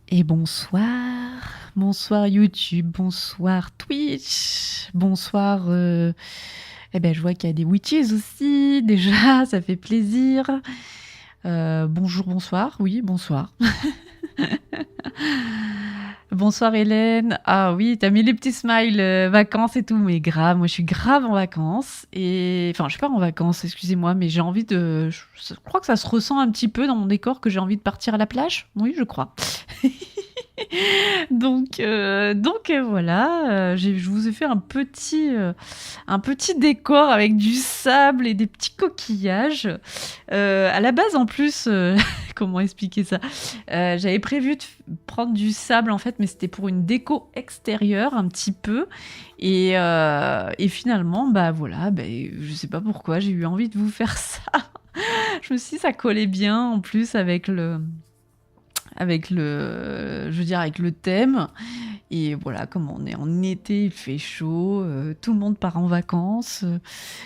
Et bonsoir YouTube, bonsoir Twitch, bonsoir. Je vois qu'il y a des witches aussi, déjà, ça fait plaisir. Bonjour, bonsoir, oui, bonsoir. Bonsoir Hélène. Ah oui, t'as mis les petits smiles, vacances et tout, mais grave, moi je suis grave en vacances. Et enfin, je suis pas en vacances, excusez-moi, mais j'ai envie de. Je crois que ça se ressent un petit peu dans mon décor que j'ai envie de partir à la plage. Oui, je crois. Donc voilà, je vous ai fait un petit décor avec du sable et des petits coquillages. À la base, en plus, comment expliquer ça? J'avais prévu de prendre du sable en fait, mais c'était pour une déco extérieure un petit peu. Et finalement, bah voilà, je sais pas pourquoi, j'ai eu envie de vous faire ça. Je me suis dit, ça collait bien en plus je veux dire, avec le thème. Et voilà, comme on est en été, il fait chaud, tout le monde part en vacances.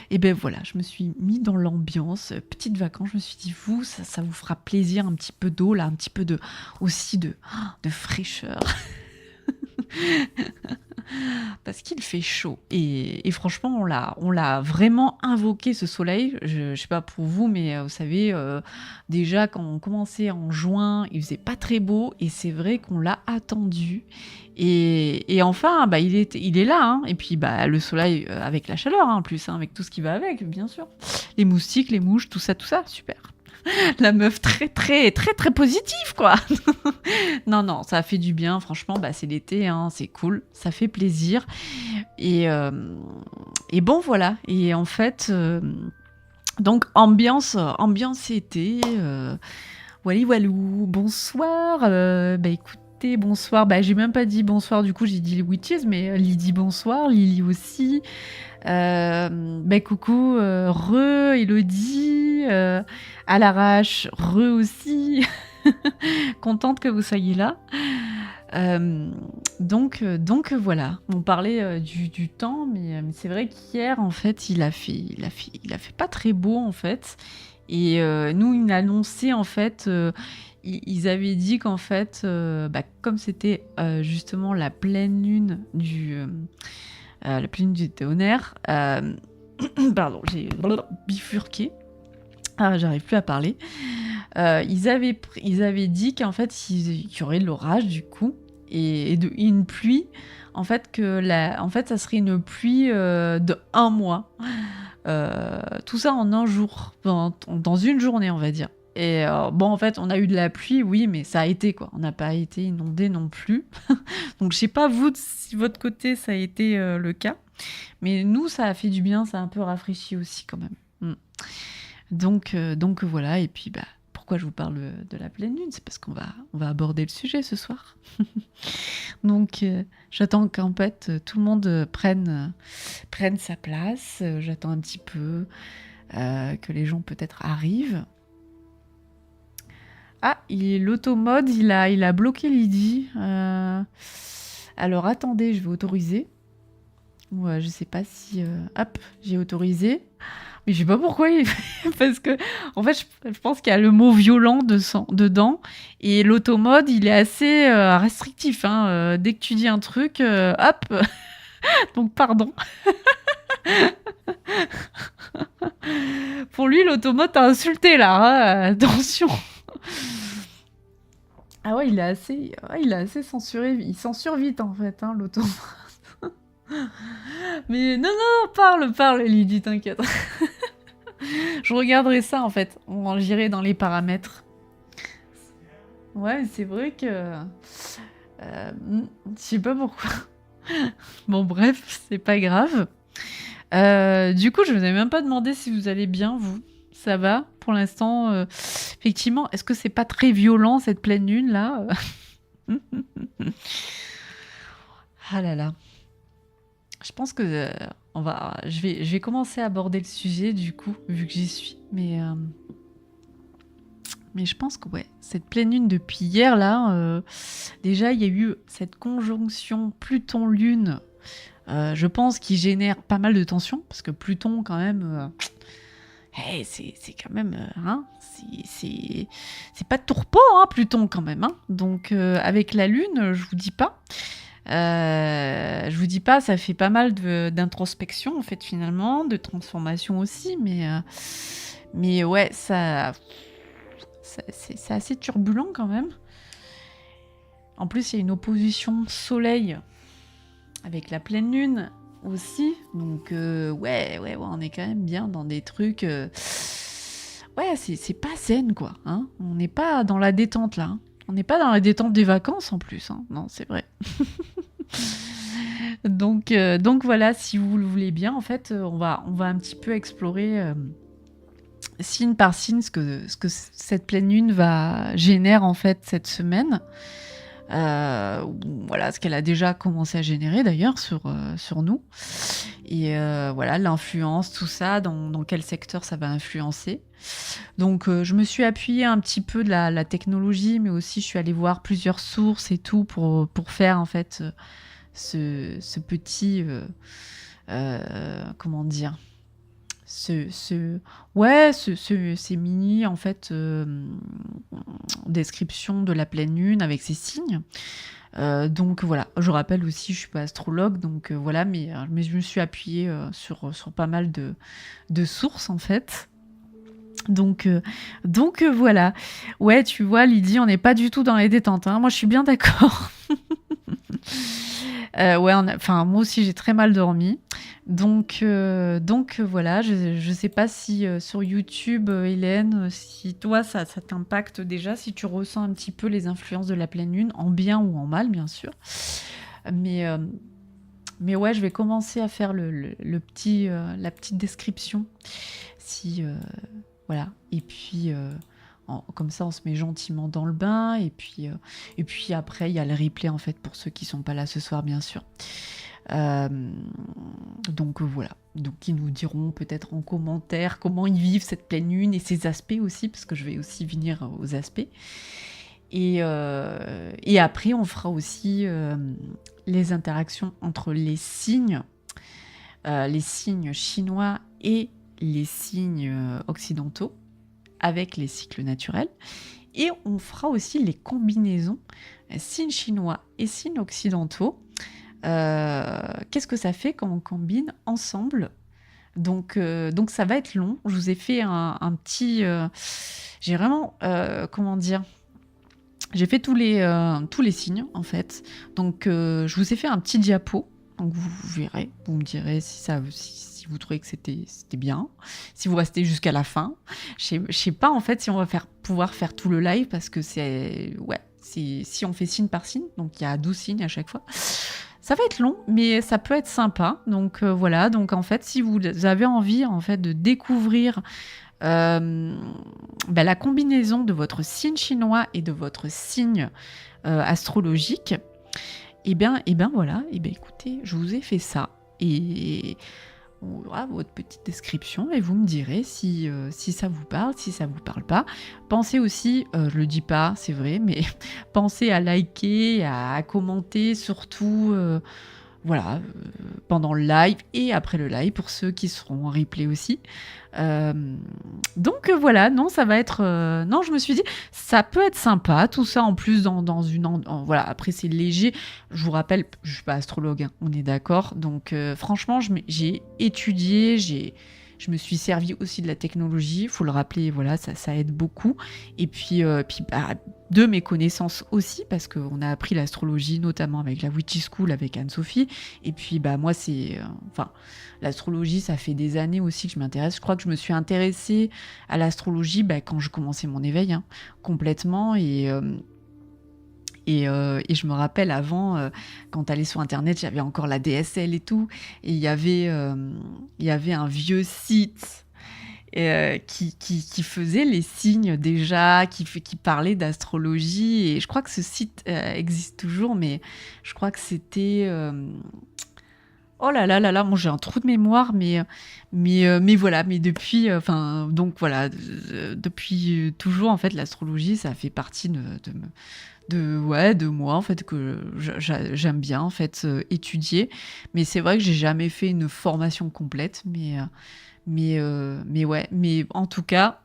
Et ben voilà, je me suis mis dans l'ambiance, petite vacances. Je me suis dit, vous, ça vous fera plaisir, un petit peu d'eau là, un petit peu aussi de fraîcheur. Parce qu'il fait chaud. Et franchement, on l'a vraiment invoqué ce soleil. Je sais pas pour vous, mais vous savez, déjà quand on commençait en juin, il faisait pas très beau. Et c'est vrai qu'on l'a attendu. Et enfin, il est là. Hein. Et puis le soleil avec la chaleur, hein, en plus, hein, avec tout ce qui va avec, bien sûr. Les moustiques, les mouches, tout ça, super. La meuf très très très très positive quoi. Non, ça fait du bien, franchement, c'est l'été, hein, c'est cool, ça fait plaisir. Et, euh, et bon, voilà. Et en fait, donc ambiance été, wally walou, bonsoir. Écoutez, bonsoir. J'ai même pas dit bonsoir, du coup, j'ai dit les witches, mais Lydie, bonsoir, Lily aussi. Coucou, Elodie, à l'arrache, aussi. Contente que vous soyez là. Donc voilà, on parlait du temps, mais c'est vrai qu'hier en fait il a fait pas très beau en fait. Et nous il a annoncé en fait, ils avaient dit qu'en fait, comme c'était justement la pleine lune du tonnerre, pardon, j'ai bifurqué. Ah, j'arrive plus à parler. Ils avaient dit qu'en fait, il y aurait de l'orage du coup et une pluie. En fait, ça serait une pluie de 1 mois. Tout ça en un jour, dans une journée, on va dire. Et en fait, on a eu de la pluie, oui, mais ça a été quoi. On n'a pas été inondé non plus. Donc, je sais pas vous si votre côté ça a été le cas, mais nous, ça a fait du bien, ça a un peu rafraîchi aussi quand même. Donc voilà, et puis pourquoi je vous parle de la pleine lune, c'est parce qu'on va aborder le sujet ce soir. Donc j'attends qu'en fait tout le monde prenne sa place, j'attends un petit peu que les gens peut-être arrivent. Ah, l'automode, il a bloqué Lydie. Alors attendez, je vais autoriser. Ouais, je sais pas si... hop, j'ai autorisé. Mais je sais pas pourquoi, parce que en fait, je pense qu'il y a le mot violent dedans, et l'automode, il est assez restrictif. Hein. Dès que tu dis un truc, hop, donc pardon. Pour lui, l'automode t'a insulté là, hein. Attention. Ah ouais, il est assez censuré. Il censure vite en fait, hein, l'automode. Mais non, parle, Lydie, t'inquiète. Je regarderai ça en fait. J'irai dans les paramètres. Ouais, c'est vrai que... je sais pas pourquoi. Bon, bref, c'est pas grave. Du coup, je vous ai même pas demandé si vous allez bien, vous. Ça va pour l'instant effectivement, est-ce que c'est pas très violent cette pleine lune là? Ah là là. Je pense que je vais commencer à aborder le sujet du coup, vu que j'y suis. Mais je pense que ouais, cette pleine lune depuis hier là, déjà il y a eu cette conjonction Pluton-Lune, je pense qui génère pas mal de tensions, parce que Pluton quand même, c'est quand même, hein, c'est pas de tourpeau, hein, Pluton quand même, hein. Donc avec la Lune, je vous dis pas, ça fait pas mal d'introspection en fait finalement, de transformation aussi, mais ouais, c'est assez turbulent quand même. En plus, il y a une opposition Soleil avec la pleine Lune aussi, donc ouais, on est quand même bien dans des trucs. Ouais, c'est pas zen quoi, hein. On n'est pas dans la détente là, hein. On n'est pas dans la détente des vacances en plus, hein. Non, c'est vrai. Donc voilà, si vous le voulez bien, en fait, on va un petit peu explorer signe par signe ce que cette pleine lune génère en fait cette semaine. Voilà, ce qu'elle a déjà commencé à générer d'ailleurs sur nous. Et voilà, l'influence, tout ça, dans quel secteur ça va influencer. Donc je me suis appuyée un petit peu de la technologie, mais aussi je suis allée voir plusieurs sources et tout pour faire en fait ce petit, comment dire, ces mini en fait descriptions de la pleine lune avec ses signes. Donc voilà, je rappelle aussi, je suis pas astrologue, donc voilà, mais je me suis appuyée sur pas mal de sources en fait. Donc voilà. Ouais, tu vois, Lydie, on n'est pas du tout dans les détentes, hein. Moi, je suis bien d'accord. Ouais, enfin, moi aussi, j'ai très mal dormi. Donc voilà, je sais pas si sur YouTube, Hélène, si toi, ça t'impacte déjà, si tu ressens un petit peu les influences de la pleine lune, en bien ou en mal, bien sûr. Mais, euh, mais ouais, je vais commencer à faire la petite description. Si, voilà. Et puis, comme ça, on se met gentiment dans le bain. Et puis après, il y a le replay, en fait, pour ceux qui sont pas là ce soir, bien sûr. Euh, donc voilà. Donc ils nous diront peut-être en commentaire comment ils vivent cette pleine lune et ses aspects aussi, parce que je vais aussi venir aux aspects. Et après, on fera aussi les interactions entre les signes chinois et les signes occidentaux avec les cycles naturels. Et on fera aussi les combinaisons signes chinois et signes occidentaux. Qu'est-ce que ça fait quand on combine ensemble? Donc ça va être long. Je vous ai fait un petit... j'ai vraiment... comment dire? J'ai fait tous les signes, en fait. Donc, je vous ai fait un petit diapo. Donc, vous verrez. Vous me direz si vous trouvez que c'était bien. Si vous restez jusqu'à la fin. Je sais pas, en fait, si on va pouvoir faire tout le live. Parce que si on fait signe par signe. Donc, il y a 12 signes à chaque fois. Ça va être long, mais ça peut être sympa. Donc, voilà. Donc, en fait, si vous avez envie, en fait, de découvrir la combinaison de votre signe chinois et de votre signe astrologique, et bien voilà, écoutez, je vous ai fait ça. Et voilà votre petite description et vous me direz si ça vous parle, si ça vous parle pas. Pensez aussi, je le dis pas, c'est vrai, mais pensez à liker, à commenter, surtout voilà, pendant le live et après le live pour ceux qui seront en replay aussi. Donc voilà, non, ça va être... non, je me suis dit, ça peut être sympa, tout ça en plus dans une... voilà, après c'est léger. Je vous rappelle, je suis pas astrologue, hein, on est d'accord. Donc franchement, j'ai étudié, je me suis servi aussi de la technologie, il faut le rappeler, voilà, ça aide beaucoup. Et puis de mes connaissances aussi, parce qu'on a appris l'astrologie, notamment avec la Witchy School, avec Anne-Sophie. Et puis moi, l'astrologie, ça fait des années aussi que je m'intéresse. Je crois que je me suis intéressée à l'astrologie quand je commençais mon éveil, hein, complètement. Et je me rappelle avant, quand t'allais sur Internet, j'avais encore la DSL et tout. Et il y avait un vieux site qui faisait les signes déjà, qui parlait d'astrologie. Et je crois que ce site existe toujours, mais je crois que c'était... Oh là là là là, moi j'ai un trou de mémoire, mais voilà, mais depuis, enfin, donc voilà, depuis toujours, en fait, l'astrologie, ça fait partie ouais, de moi, en fait, que j'aime bien, en fait, étudier. Mais c'est vrai que j'ai jamais fait une formation complète, mais ouais, mais en tout cas,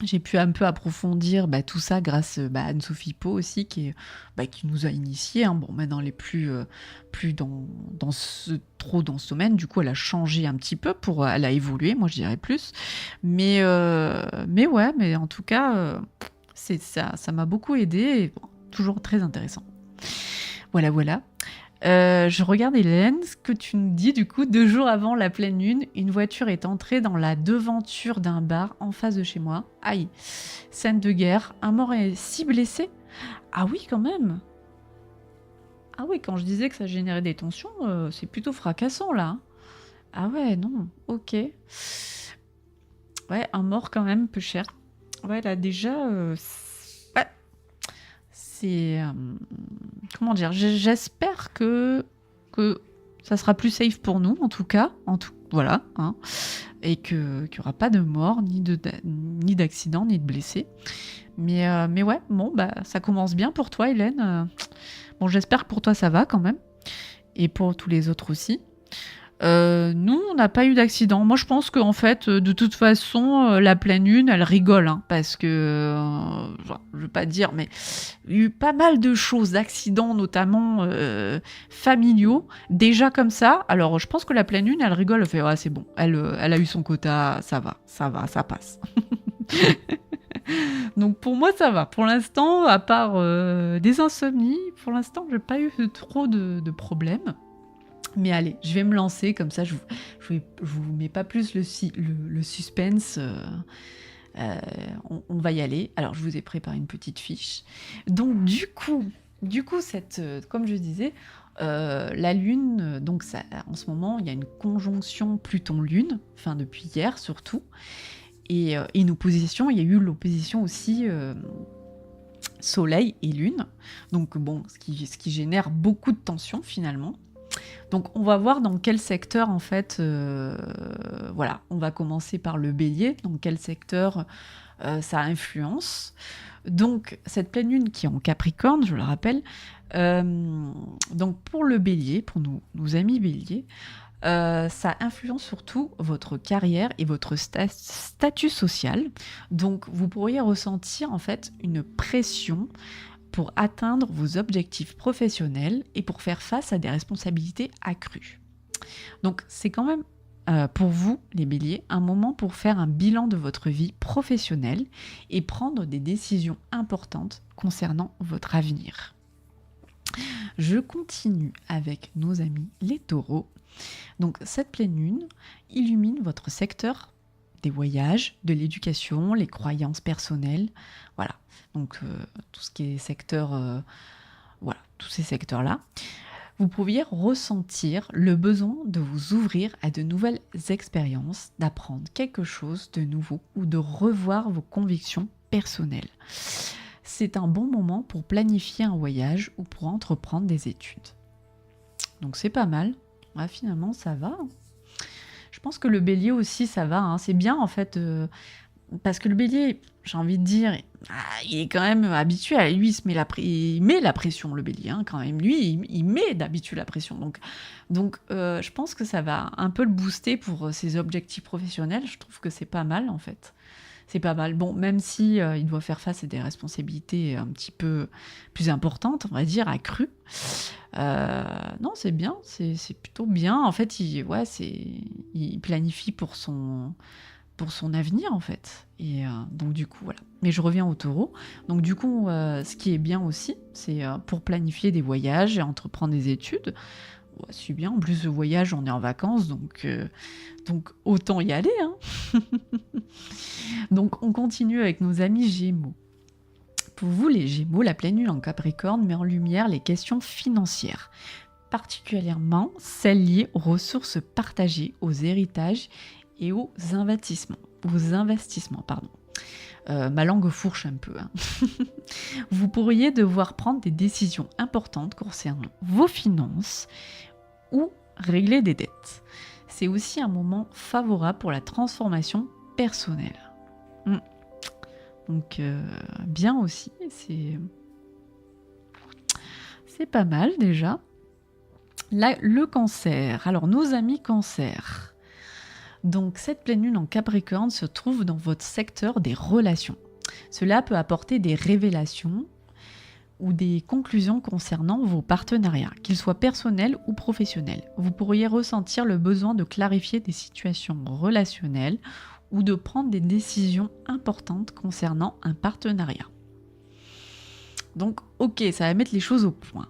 j'ai pu un peu approfondir tout ça grâce à Anne-Sophie Pau aussi, qui nous a initiés. Hein. Bon, maintenant, elle est plus trop dans ce domaine. Du coup, elle a changé un petit peu, elle a évolué, moi je dirais plus. Mais ouais, mais en tout cas, ça m'a beaucoup aidé et bon, toujours très intéressant. Voilà, voilà. Je regarde Hélène, ce que tu nous dis du coup, 2 jours avant la pleine lune, une voiture est entrée dans la devanture d'un bar en face de chez moi. Aïe, scène de guerre, un mort et 6 blessés. Ah oui, quand même. Ah oui, quand je disais que ça générait des tensions, c'est plutôt fracassant là. Hein. Ah ouais, non, ok. Ouais, un mort quand même, peu cher. Ouais, là déjà, ouais, c'est... comment dire, j'espère que ça sera plus safe pour nous, en tout cas. Voilà, hein, et qu'il n'y aura pas de mort, ni d'accident, ni de blessés. Mais ouais, bon, ça commence bien pour toi, Hélène. Bon, j'espère que pour toi, ça va quand même. Et pour tous les autres aussi. Nous, on n'a pas eu d'accident. Moi, je pense qu'en fait, de toute façon, la pleine lune, elle rigole, hein, parce que, je veux pas dire, mais il y a eu pas mal de choses, d'accidents notamment familiaux, déjà comme ça. Alors, je pense que la pleine lune, elle rigole, elle fait, ouais, c'est bon, elle a eu son quota, ça va, ça passe. Donc pour moi, ça va. Pour l'instant, à part des insomnies, pour l'instant, j'ai pas eu trop de problèmes. Mais allez, je vais me lancer, comme ça je vous mets pas plus le suspense. On va y aller. Alors, je vous ai préparé une petite fiche. Donc, du coup comme je disais, la Lune, donc ça, en ce moment, il y a une conjonction Pluton-Lune, enfin depuis hier surtout. Et une opposition, il y a eu l'opposition aussi Soleil et Lune. Donc, bon, ce qui génère beaucoup de tensions finalement. Donc on va voir dans quel secteur en fait, voilà, on va commencer par le bélier, dans quel secteur ça influence. Donc cette pleine lune qui est en Capricorne, je le rappelle, donc pour le bélier, pour nos amis béliers, ça influence surtout votre carrière et votre statut social. Donc vous pourriez ressentir en fait une pression pour atteindre vos objectifs professionnels et pour faire face à des responsabilités accrues. Donc c'est quand même pour vous, les béliers, un moment pour faire un bilan de votre vie professionnelle et prendre des décisions importantes concernant votre avenir. Je continue avec nos amis les taureaux. Donc cette pleine lune illumine votre secteur des voyages, de l'éducation, les croyances personnelles, voilà. Donc tout ce qui est secteur, voilà, tous ces secteurs-là. Vous pourriez ressentir le besoin de vous ouvrir à de nouvelles expériences, d'apprendre quelque chose de nouveau ou de revoir vos convictions personnelles. C'est un bon moment pour planifier un voyage ou pour entreprendre des études. Donc c'est pas mal. Ouais, finalement, ça va. Je pense que le bélier aussi, ça va. Hein. C'est bien, en fait, parce que le bélier, j'ai envie de dire, il est quand même habitué. Lui, il met la pression, le bélier, hein, quand même. Lui, il met d'habitude la pression. Donc je pense que ça va un peu le booster pour ses objectifs professionnels. Je trouve que c'est pas mal, en fait. C'est pas mal. Bon, même si il doit faire face à des responsabilités un petit peu plus importantes, on va dire, accrues. Non, c'est bien, c'est plutôt bien. En fait, il planifie pour son avenir, en fait. Et donc, du coup, voilà. Mais je reviens au taureau. Donc, du coup, ce qui est bien aussi, c'est pour planifier des voyages et entreprendre des études. Ouais, c'est bien. En plus, le voyage, on est en vacances, donc autant y aller. Hein. Donc, on continue avec nos amis Gémeaux. Pour vous, les Gémeaux, la pleine lune en Capricorne met en lumière les questions financières, particulièrement celles liées aux ressources partagées, aux héritages et aux investissements. Ma langue fourche un peu. Hein. Vous pourriez devoir prendre des décisions importantes concernant vos finances ou régler des dettes. C'est aussi un moment favorable pour la transformation personnelle. Mm. Donc, bien aussi, c'est pas mal déjà. Là, le cancer. Alors, nos amis cancer. Donc, cette pleine lune en Capricorne se trouve dans votre secteur des relations. Cela peut apporter des révélations ou des conclusions concernant vos partenariats, qu'ils soient personnels ou professionnels. Vous pourriez ressentir le besoin de clarifier des situations relationnelles ou de prendre des décisions importantes concernant un partenariat. Donc, ok, ça va mettre les choses au point.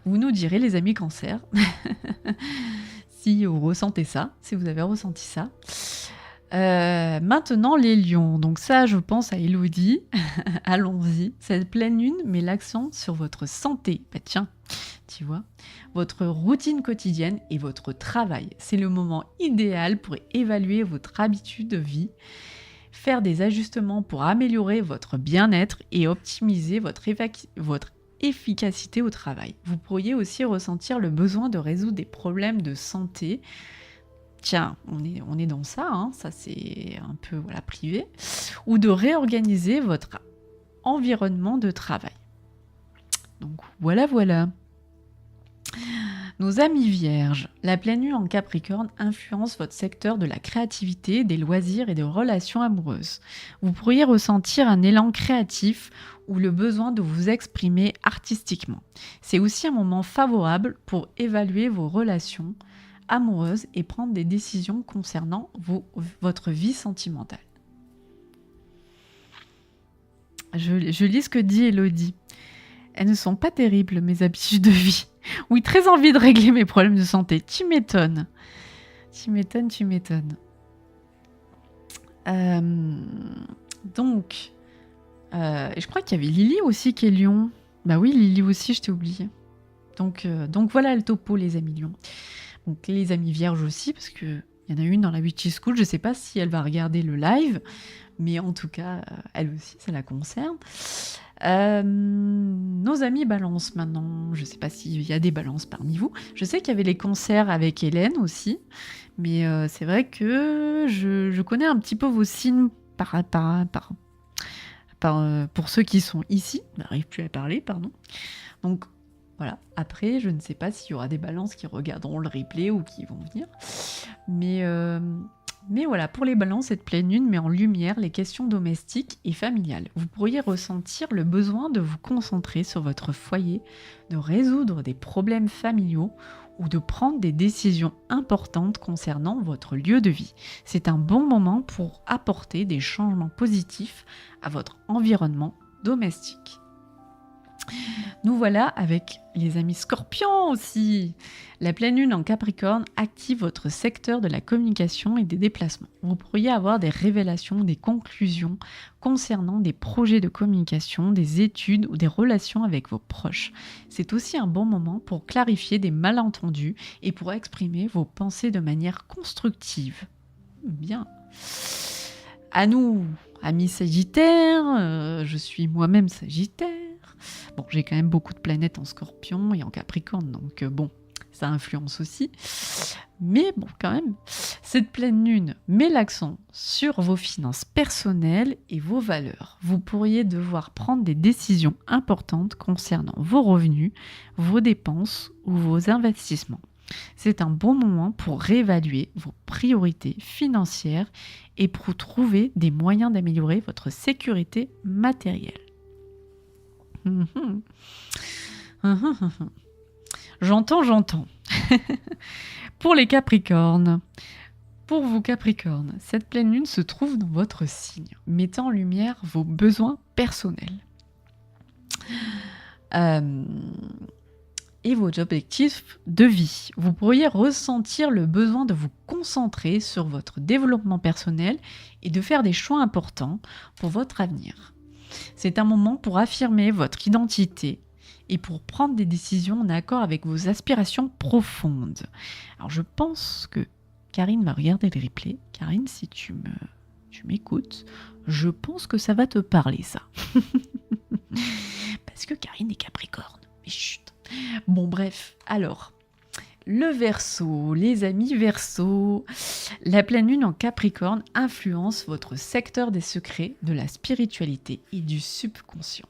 Vous nous direz, les amis cancer, si vous ressentez ça, si vous avez ressenti ça. Maintenant, les lions. Donc ça, je pense à Elodie. Allons-y. Cette pleine lune met l'accent sur votre santé. Bah tiens, tu vois, votre routine quotidienne et votre travail. C'est le moment idéal pour évaluer votre habitude de vie, faire des ajustements pour améliorer votre bien-être et optimiser votre efficacité au travail. Vous pourriez aussi ressentir le besoin de résoudre des problèmes de santé. Tiens, on est dans ça, hein, ça c'est un peu privé, ou de réorganiser votre environnement de travail. Donc voilà. Nos amis vierges, la pleine lune en Capricorne influence votre secteur de la créativité, des loisirs et des relations amoureuses. Vous pourriez ressentir un élan créatif ou le besoin de vous exprimer artistiquement. C'est aussi un moment favorable pour évaluer vos relations amoureuses et prendre des décisions concernant votre vie sentimentale. Je lis ce que dit Elodie. Elles ne sont pas terribles, mes habitudes de vie. Oui, très envie de régler mes problèmes de santé. Tu m'étonnes. Donc, je crois qu'il y avait Lily aussi qui est lion. Bah oui, Lily aussi, je t'ai oublié. Donc voilà le topo, les amis lions. Donc les amis vierges aussi, parce qu'il y en a une dans la Witchy School. Je ne sais pas si elle va regarder le live, mais en tout cas, elle aussi, ça la concerne. Nos amis balance maintenant, je ne sais pas s'il y a des balances parmi vous. Je sais qu'il y avait les cancers avec Hélène aussi, mais c'est vrai que je connais un petit peu vos signes pour ceux qui sont ici. Je n'arrive plus à parler, pardon. Donc voilà, après je ne sais pas s'il y aura des balances qui regarderont le replay ou qui vont venir, mais voilà, pour les balances, cette pleine lune met en lumière les questions domestiques et familiales. Vous pourriez ressentir le besoin de vous concentrer sur votre foyer, de résoudre des problèmes familiaux ou de prendre des décisions importantes concernant votre lieu de vie. C'est un bon moment pour apporter des changements positifs à votre environnement domestique. Nous voilà avec les amis scorpions aussi. La pleine lune en Capricorne active votre secteur de la communication et des déplacements. Vous pourriez avoir des révélations, des conclusions concernant des projets de communication, des études ou des relations avec vos proches. C'est aussi un bon moment pour clarifier des malentendus et pour exprimer vos pensées de manière constructive. Bien. À nous, amis Sagittaires, je suis moi-même Sagittaire. Bon, j'ai quand même beaucoup de planètes en Scorpion et en Capricorne, donc bon, ça influence aussi. Mais bon, quand même, cette pleine lune met l'accent sur vos finances personnelles et vos valeurs. Vous pourriez devoir prendre des décisions importantes concernant vos revenus, vos dépenses ou vos investissements. C'est un bon moment pour réévaluer vos priorités financières et pour trouver des moyens d'améliorer votre sécurité matérielle. J'entends. Pour les Capricornes, pour vous Capricornes, cette pleine lune se trouve dans votre signe, mettant en lumière vos besoins personnels et vos objectifs de vie. Vous pourriez ressentir le besoin de vous concentrer sur votre développement personnel et de faire des choix importants pour votre avenir. C'est un moment pour affirmer votre identité et pour prendre des décisions en accord avec vos aspirations profondes. Alors je pense que Karine va regarder le replay. Karine, si tu m'écoutes, je pense que ça va te parler, ça. Parce que Karine est Capricorne. Mais chut. Bon, bref, alors, Le Verseau, les amis Verseau. La pleine lune en Capricorne influence votre secteur des secrets, de la spiritualité et du subconscient.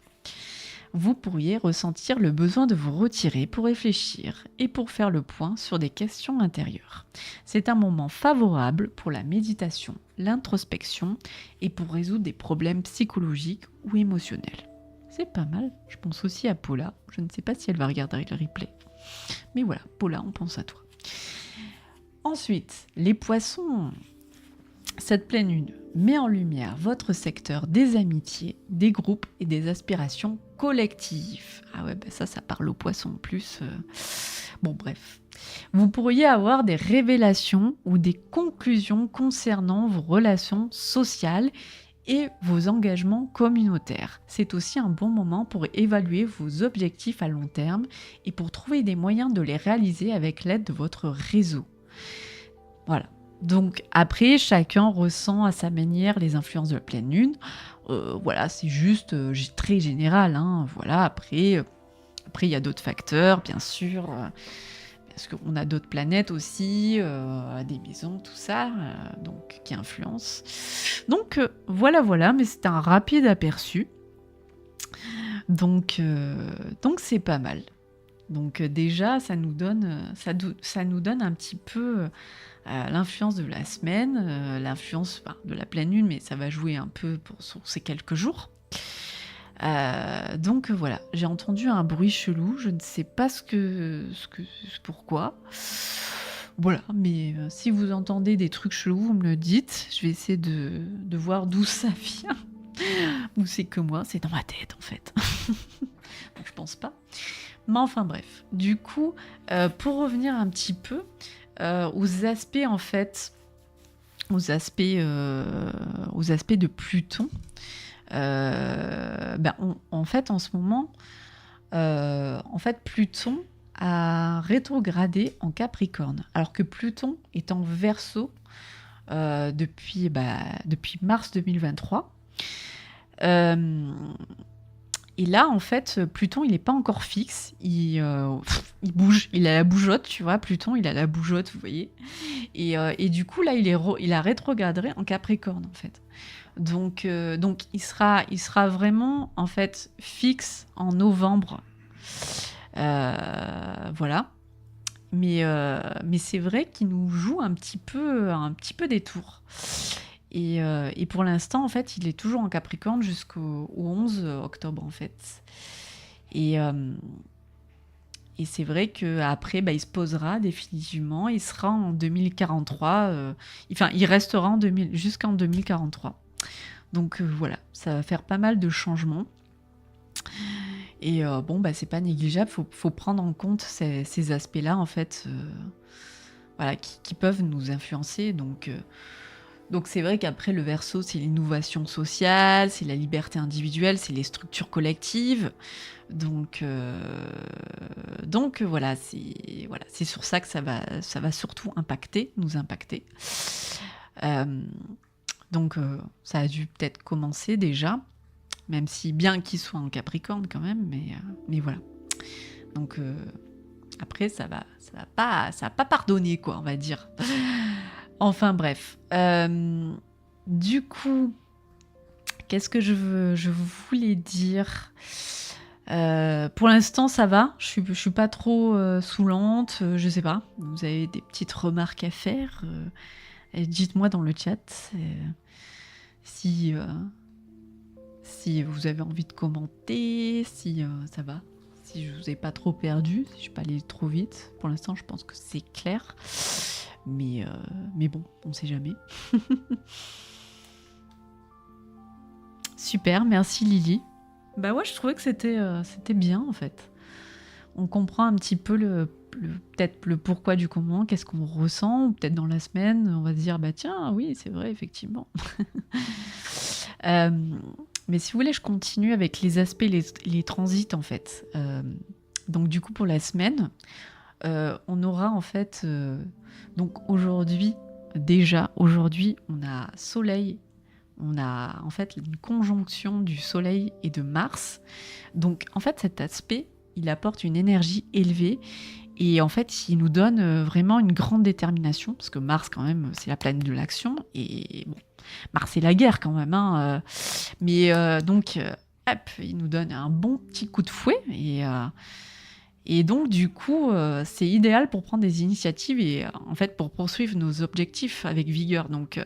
Vous pourriez ressentir le besoin de vous retirer pour réfléchir et pour faire le point sur des questions intérieures. C'est un moment favorable pour la méditation, l'introspection et pour résoudre des problèmes psychologiques ou émotionnels. C'est pas mal, je pense aussi à Paula. Je ne sais pas si elle va regarder le replay. Mais voilà, Paula, on pense à toi. Ensuite, les poissons. Cette pleine lune met en lumière votre secteur des amitiés, des groupes et des aspirations collectives. Ah ouais, ça parle aux poissons en plus. Bon, bref. Vous pourriez avoir des révélations ou des conclusions concernant vos relations sociales et vos engagements communautaires. C'est aussi un bon moment pour évaluer vos objectifs à long terme et pour trouver des moyens de les réaliser avec l'aide de votre réseau. Voilà. Donc après, chacun ressent à sa manière les influences de la pleine lune. Voilà, c'est juste très général. Hein. Voilà, après, il y a d'autres facteurs, bien sûr. Parce qu'on a d'autres planètes aussi, des maisons, tout ça, donc qui influencent. Donc voilà, mais c'est un rapide aperçu. Donc c'est pas mal. Donc déjà, ça nous donne un petit peu l'influence de la semaine, l'influence de la pleine lune, mais ça va jouer un peu sur ces quelques jours. Donc voilà, j'ai entendu un bruit chelou, je ne sais pas pourquoi. Voilà, mais si vous entendez des trucs chelous, vous me le dites. Je vais essayer de voir d'où ça vient. Ou c'est que moi, c'est dans ma tête en fait. Donc je pense pas. Mais enfin bref, du coup, pour revenir un petit peu aux aspects en fait, aux aspects de Pluton. En fait, en ce moment, Pluton a rétrogradé en Capricorne, alors que Pluton est en Verseau depuis mars 2023. Et là, en fait, Pluton, il n'est pas encore fixe. Il bouge. Il a la bougeotte, tu vois. Pluton, il a la bougeotte, vous voyez. Et du coup, là, il a rétrogradé en Capricorne, en fait. Donc il sera vraiment, en fait, fixe en novembre. Voilà. Mais c'est vrai qu'il nous joue un petit peu des tours. Et pour l'instant, en fait, il est toujours en Capricorne jusqu'au 11 octobre, en fait. Et c'est vrai qu'après, il se posera définitivement. Il sera en 2043. Il restera jusqu'en 2043. Donc voilà, ça va faire pas mal de changements. Et c'est pas négligeable. Faut prendre en compte ces aspects-là, en fait, voilà, qui peuvent nous influencer. Donc c'est vrai qu'après le Verseau, c'est l'innovation sociale, c'est la liberté individuelle, c'est les structures collectives. Donc voilà, c'est sur ça que ça va surtout nous impacter. Donc ça a dû peut-être commencer déjà, même si bien qu'il soit en Capricorne quand même, mais voilà. Donc après ça va pas pardonner, quoi, on va dire. Enfin bref. Du coup, qu'est-ce que je voulais dire ? Pour l'instant, ça va. Je suis pas trop saoulante. Je sais pas. Vous avez des petites remarques à faire ? Dites-moi dans le chat si vous avez envie de commenter, si ça va. Si je vous ai pas trop perdu, si je suis pas allée trop vite. Pour l'instant, je pense que c'est clair. Mais bon, on sait jamais. Super, merci Lily. Bah ouais, je trouvais que c'était bien en fait. On comprend un petit peu peut-être le pourquoi du comment, qu'est-ce qu'on ressent, ou peut-être dans la semaine, on va se dire, bah tiens, oui, c'est vrai, effectivement. Mais si vous voulez, je continue avec les aspects, les transits en fait. Donc du coup, pour la semaine, on aura en fait... donc aujourd'hui, on a Soleil, on a en fait une conjonction du Soleil et de Mars. Donc en fait, cet aspect, il apporte une énergie élevée Et en fait, il nous donne vraiment une grande détermination, parce que Mars, quand même, c'est la planète de l'action. Et bon, Mars, c'est la guerre, quand même. Hein, mais donc, hop, il nous donne un bon petit coup de fouet. Et donc, du coup, c'est idéal pour prendre des initiatives et en fait, pour poursuivre nos objectifs avec vigueur. Donc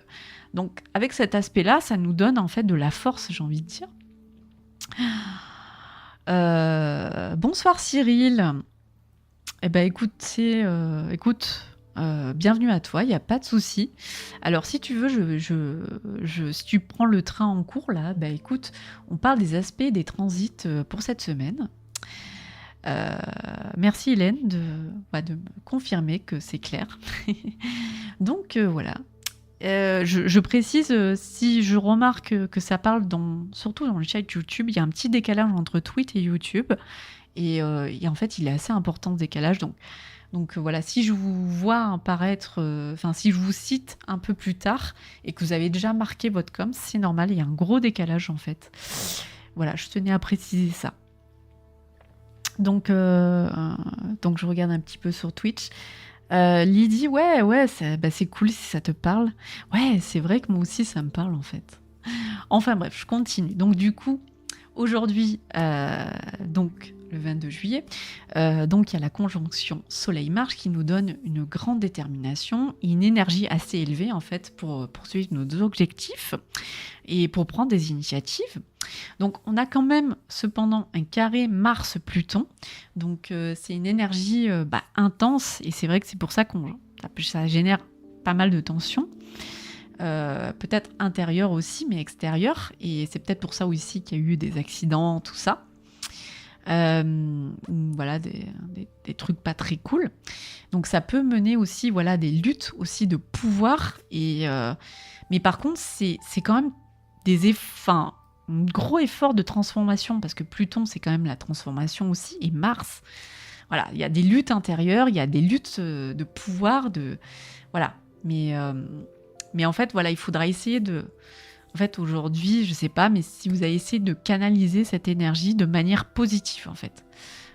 avec cet aspect-là, ça nous donne en fait de la force, j'ai envie de dire. Bonsoir Cyril. Eh ben écoute, bienvenue à toi, il n'y a pas de souci. Alors si tu veux, si tu prends le train en cours là, bah écoute, on parle des aspects des transits pour cette semaine. Merci Hélène de me confirmer que c'est clair. Donc voilà. Je précise, si je remarque que ça parle surtout dans le chat YouTube, il y a un petit décalage entre Twitch et YouTube. Et en fait, il est assez important ce décalage. Donc voilà, si je vous vois apparaître, si je vous cite un peu plus tard et que vous avez déjà marqué votre com, c'est normal, il y a un gros décalage en fait. Voilà, je tenais à préciser ça. Donc je regarde un petit peu sur Twitch. Lydie, ouais, c'est cool si ça te parle. Ouais, c'est vrai que moi aussi ça me parle en fait. Enfin bref, je continue. Donc du coup, aujourd'hui, donc le 22 juillet, donc il y a la conjonction Soleil-Mars qui nous donne une grande détermination et une énergie assez élevée en fait pour poursuivre nos objectifs et pour prendre des initiatives. Donc on a quand même cependant un carré Mars-Pluton, donc c'est une énergie intense et c'est vrai que c'est pour ça ça génère pas mal de tensions. Peut-être intérieure aussi, mais extérieure. Et c'est peut-être pour ça aussi qu'il y a eu des accidents, tout ça. Voilà, des trucs pas très cool. Donc ça peut mener aussi des luttes aussi de pouvoir. Mais par contre, c'est quand même un gros effort de transformation, parce que Pluton, c'est quand même la transformation aussi, et Mars, voilà, il y a des luttes intérieures, il y a des luttes de pouvoir, voilà. Mais en fait, il faudra essayer en fait, aujourd'hui, je sais pas, mais si vous allez essayer de canaliser cette énergie de manière positive, en fait.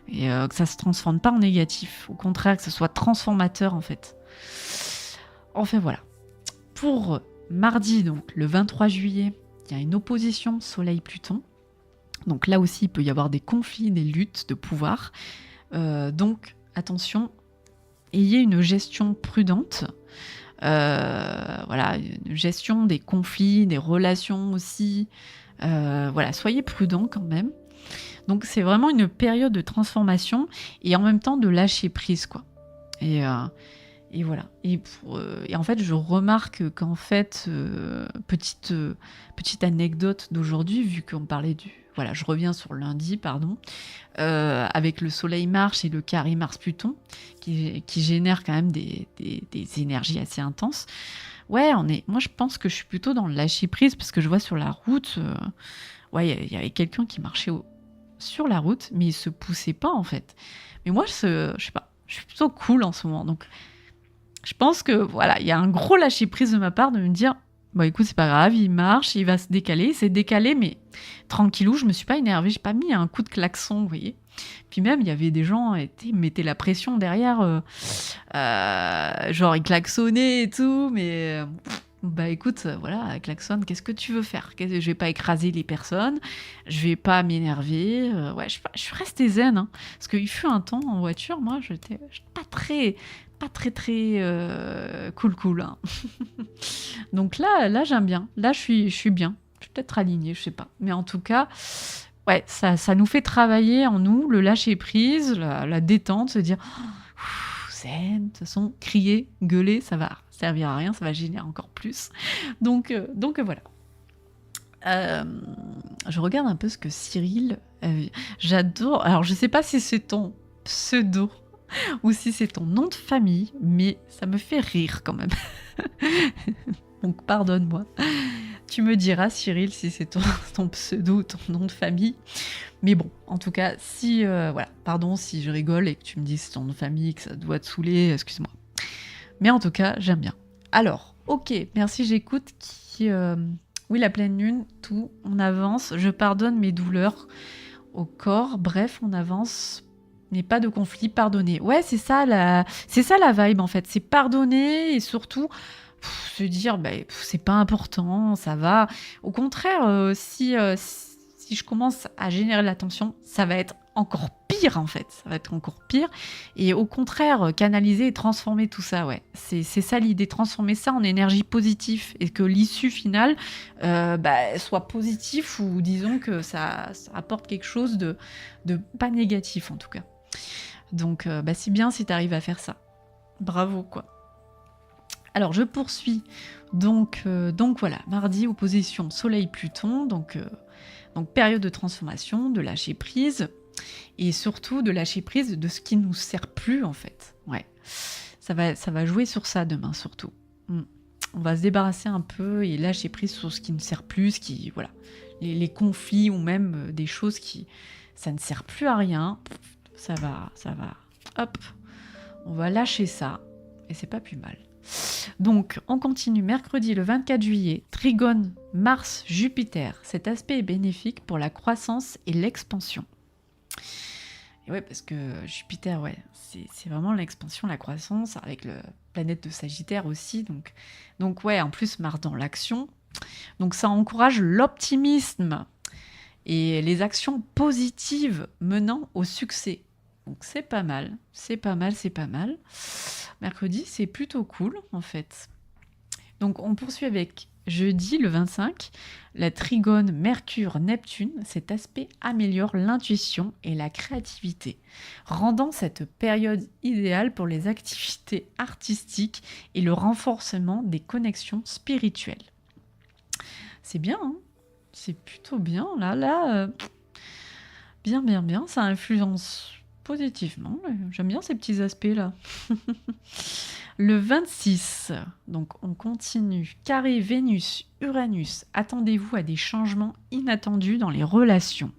Et que ça se transforme pas en négatif. Au contraire, que ce soit transformateur, en fait. Enfin, voilà. Pour mardi, donc, le 23 juillet, il y a une opposition Soleil-Pluton. Donc là aussi, il peut y avoir des conflits, des luttes de pouvoir. Donc, attention, ayez une gestion prudente. Voilà, une gestion des conflits, des relations aussi. Voilà, soyez prudents quand même. Donc c'est vraiment une période de transformation et en même temps de lâcher prise, quoi. Et voilà. Et en fait, je remarque qu'en fait, petite anecdote d'aujourd'hui, vu qu'on parlait voilà, je reviens sur lundi, pardon, avec le Soleil Mars et le carré Mars-Pluton, qui génèrent quand même des énergies assez intenses. Ouais, moi je pense que je suis plutôt dans le lâcher prise, parce que je vois sur la route, il y avait quelqu'un qui marchait sur la route, mais il se poussait pas en fait. Mais moi, je sais pas, je suis plutôt cool en ce moment, donc je pense que voilà, il y a un gros lâcher prise de ma part de me dire, écoute, c'est pas grave, il marche, il va se décaler, c'est décalé, mais tranquillou, je me suis pas énervée, j'ai pas mis un coup de klaxon, vous voyez. Puis même, il y avait des gens qui mettaient la pression derrière, genre ils klaxonnaient et tout, mais écoute, voilà, klaxon, qu'est-ce que tu veux faire? Je vais pas écraser les personnes, je vais pas m'énerver, ouais, je suis restée zen, hein, parce qu'il fut un temps en voiture, moi, j'étais pas très cool, hein. Donc là j'aime bien. Là, je suis bien. Je suis peut-être alignée, je sais pas. Mais en tout cas, ouais, ça nous fait travailler en nous, le lâcher prise, la détente, se dire zen, de toute façon, crier, gueuler, ça va servir à rien, ça va gêner encore plus. Donc voilà. Je regarde un peu ce que Cyril... j'adore... Alors, je sais pas si c'est ton pseudo ou si c'est ton nom de famille, mais ça me fait rire quand même. Donc pardonne-moi. Tu me diras, Cyril, si c'est ton pseudo ou ton nom de famille. Mais bon, en tout cas, pardon si je rigole et que tu me dis que c'est ton nom de famille, que ça doit te saouler, excuse-moi. Mais en tout cas, j'aime bien. Alors, ok, merci, j'écoute. Oui, la pleine lune, on avance. Je pardonne mes douleurs au corps. Bref, on avance. Mais pas de conflit, pardonner. Ouais, c'est ça la vibe en fait. C'est pardonner et surtout se dire bah, c'est pas important, ça va. Au contraire, si je commence à générer de la tension, ça va être encore pire en fait. Ça va être encore pire. Et au contraire, canaliser et transformer tout ça, ouais. C'est ça l'idée, transformer ça en énergie positive et que l'issue finale soit positive ou disons que ça apporte quelque chose de pas négatif en tout cas. Donc, c'est bien si tu arrives à faire ça. Bravo, quoi. Alors, je poursuis. Donc voilà, mardi, opposition Soleil-Pluton. Donc, période de transformation, de lâcher prise. Et surtout, de lâcher prise de ce qui ne nous sert plus, en fait. Ouais. Ça va jouer sur ça demain, surtout. On va se débarrasser un peu et lâcher prise sur ce qui ne sert plus, voilà. Les conflits ou même des choses ça ne sert plus à rien. Ça va, hop, on va lâcher ça, et c'est pas plus mal. Donc, on continue, mercredi le 24 juillet, Trigone, Mars, Jupiter. Cet aspect est bénéfique pour la croissance et l'expansion. Et ouais, parce que Jupiter, ouais, c'est vraiment l'expansion, la croissance, avec la planète de Sagittaire aussi, donc ouais, en plus Mars dans l'action. Donc ça encourage l'optimisme et les actions positives menant au succès. Donc c'est pas mal. Mercredi, c'est plutôt cool en fait. Donc on poursuit avec jeudi le 25, la trigone Mercure-Neptune. Cet aspect améliore l'intuition et la créativité, rendant cette période idéale pour les activités artistiques et le renforcement des connexions spirituelles. C'est bien, hein, c'est plutôt bien. Là, bien, ça influence positivement. J'aime bien ces petits aspects-là. Le 26, donc on continue. Carré Vénus-Uranus. Attendez-vous à des changements inattendus dans les relations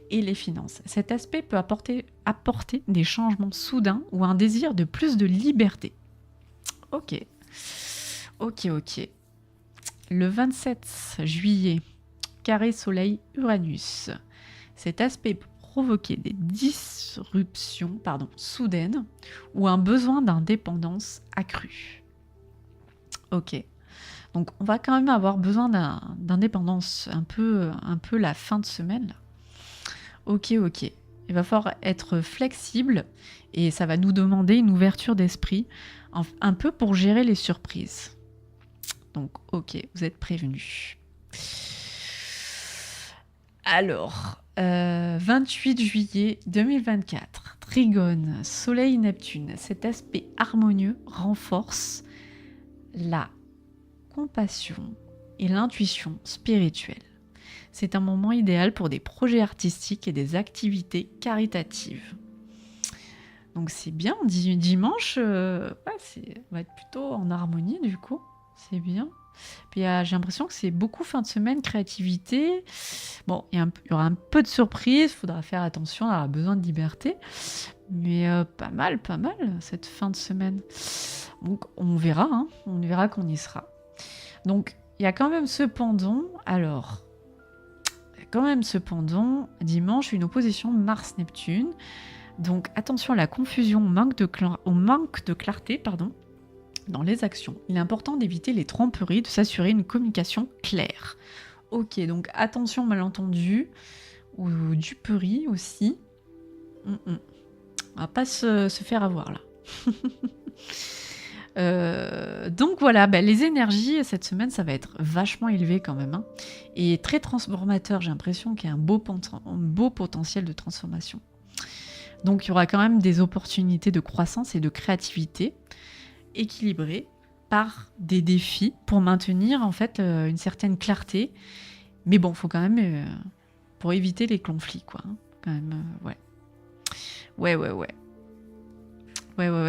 et les finances. Cet aspect peut apporter des changements soudains ou un désir de plus de liberté. Ok. Le 27 juillet, carré Soleil-Uranus. Cet aspect peut provoquer des disruptions soudaines ou un besoin d'indépendance accrue. Ok. Donc on va quand même avoir besoin d'indépendance un peu la fin de semaine. Là. Ok. Il va falloir être flexible et ça va nous demander une ouverture d'esprit un peu pour gérer les surprises. Donc, ok, vous êtes prévenus. Alors, 28 juillet 2024, Trigone, Soleil-Neptune. Cet aspect harmonieux renforce la compassion et l'intuition spirituelle. C'est un moment idéal pour des projets artistiques et des activités caritatives. Donc c'est bien, dimanche, on va être plutôt en harmonie du coup. C'est bien. Puis j'ai l'impression que c'est beaucoup fin de semaine, créativité. Bon, il y aura un peu de surprise, il faudra faire attention, on aura besoin de liberté. Mais pas mal cette fin de semaine. Donc on verra qu'on y sera. Donc il y a quand même cependant, dimanche, une opposition Mars-Neptune. Donc attention à la confusion, au manque de clarté, dans les actions. Il est important d'éviter les tromperies, de s'assurer une communication claire. Ok, donc attention malentendus ou duperies aussi. On va pas se faire avoir là. Donc voilà, les énergies cette semaine, ça va être vachement élevé quand même. Et très transformateur, j'ai l'impression qu'il y a un beau potentiel de transformation. Donc il y aura quand même des opportunités de croissance et de créativité équilibrées par des défis pour maintenir en fait une certaine clarté. Mais bon, faut quand même pour éviter les conflits quoi. Quand même, ouais.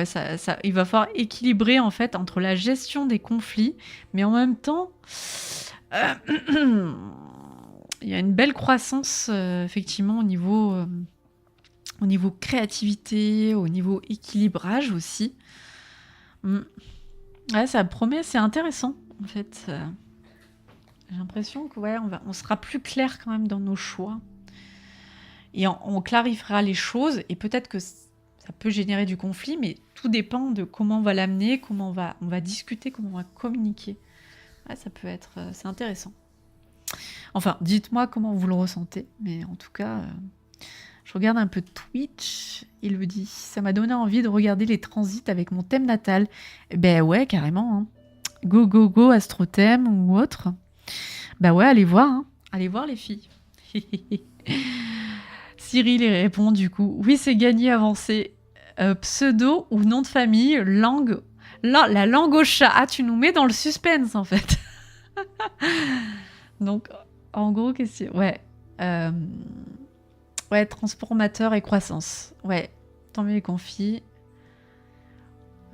Ça, il va falloir équilibrer en fait entre la gestion des conflits, mais en même temps, il y a une belle croissance effectivement au niveau créativité, au niveau équilibrage aussi. Ouais, ça promet, c'est intéressant en fait. J'ai l'impression que on sera plus clair quand même dans nos choix. et on clarifiera les choses, et peut-être que ça peut générer du conflit, mais tout dépend de comment on va l'amener, comment on va discuter, comment on va communiquer. Ouais, ça peut être... c'est intéressant. Enfin, dites-moi comment vous le ressentez, mais en tout cas, je regarde un peu Twitch, il me dit, ça m'a donné envie de regarder les transits avec mon thème natal. Ben ouais, carrément, hein. Go, go, go, astrothème ou autre. Ben ouais, allez voir, hein. Allez voir les filles. Cyril il répond du coup, oui c'est gagné, avancé. Pseudo ou nom de famille, langue... La langue au chat. Ah, tu nous mets dans le suspense en fait. Donc, en gros, qu'est-ce que... Ouais. Ouais, transformateur et croissance. Ouais, tant mieux les confis.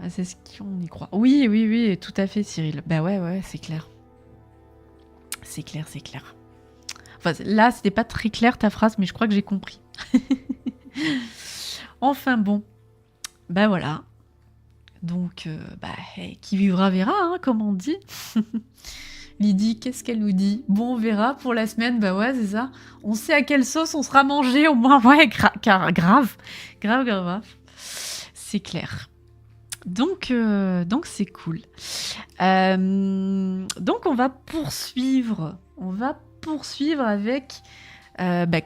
Ah, c'est ce qu'on y croit. Oui, oui, oui, tout à fait, Cyril. Bah ouais, c'est clair. C'est clair, c'est clair. Enfin, là, c'était pas très clair ta phrase, mais je crois que j'ai compris. Enfin bon. Bah voilà. Donc, hey, qui vivra verra, hein, comme on dit. Lydie, qu'est-ce qu'elle nous dit? Bon, on verra pour la semaine. Bah ouais, c'est ça. On sait à quelle sauce on sera mangé, au moins. Ouais, grave. C'est clair. Donc c'est cool. Donc, on va poursuivre. Avec...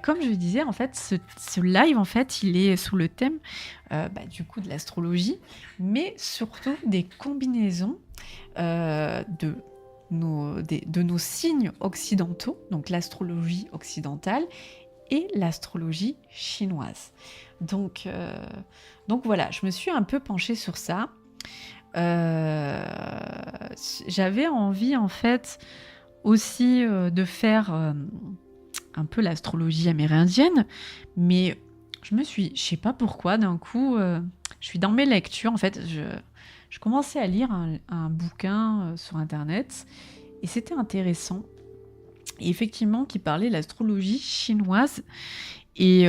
comme je disais, en fait, ce live, en fait, il est sous le thème du coup de l'astrologie, mais surtout des combinaisons de nos signes occidentaux, donc l'astrologie occidentale et l'astrologie chinoise. Donc voilà, je me suis un peu penchée sur ça. J'avais envie, en fait, aussi de faire... un peu l'astrologie amérindienne, mais je sais pas pourquoi, d'un coup, je suis dans mes lectures, en fait, je commençais à lire un bouquin sur Internet, et c'était intéressant, et effectivement, qui parlait de l'astrologie chinoise, et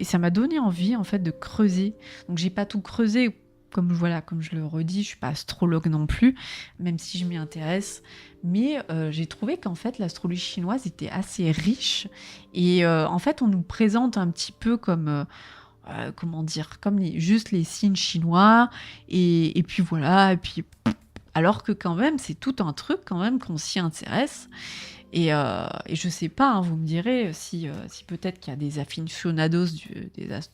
ça m'a donné envie, en fait, de creuser. Donc, j'ai pas tout creusé, comme je le redis, je suis pas astrologue non plus, même si je m'y intéresse, mais j'ai trouvé qu'en fait l'astrologie chinoise était assez riche, et en fait on nous présente un petit peu comme comment dire, comme juste les signes chinois, et puis voilà, et puis alors que quand même c'est tout un truc quand même qu'on s'y intéresse. Et je sais pas, hein, vous me direz si peut-être qu'il y a des aficionados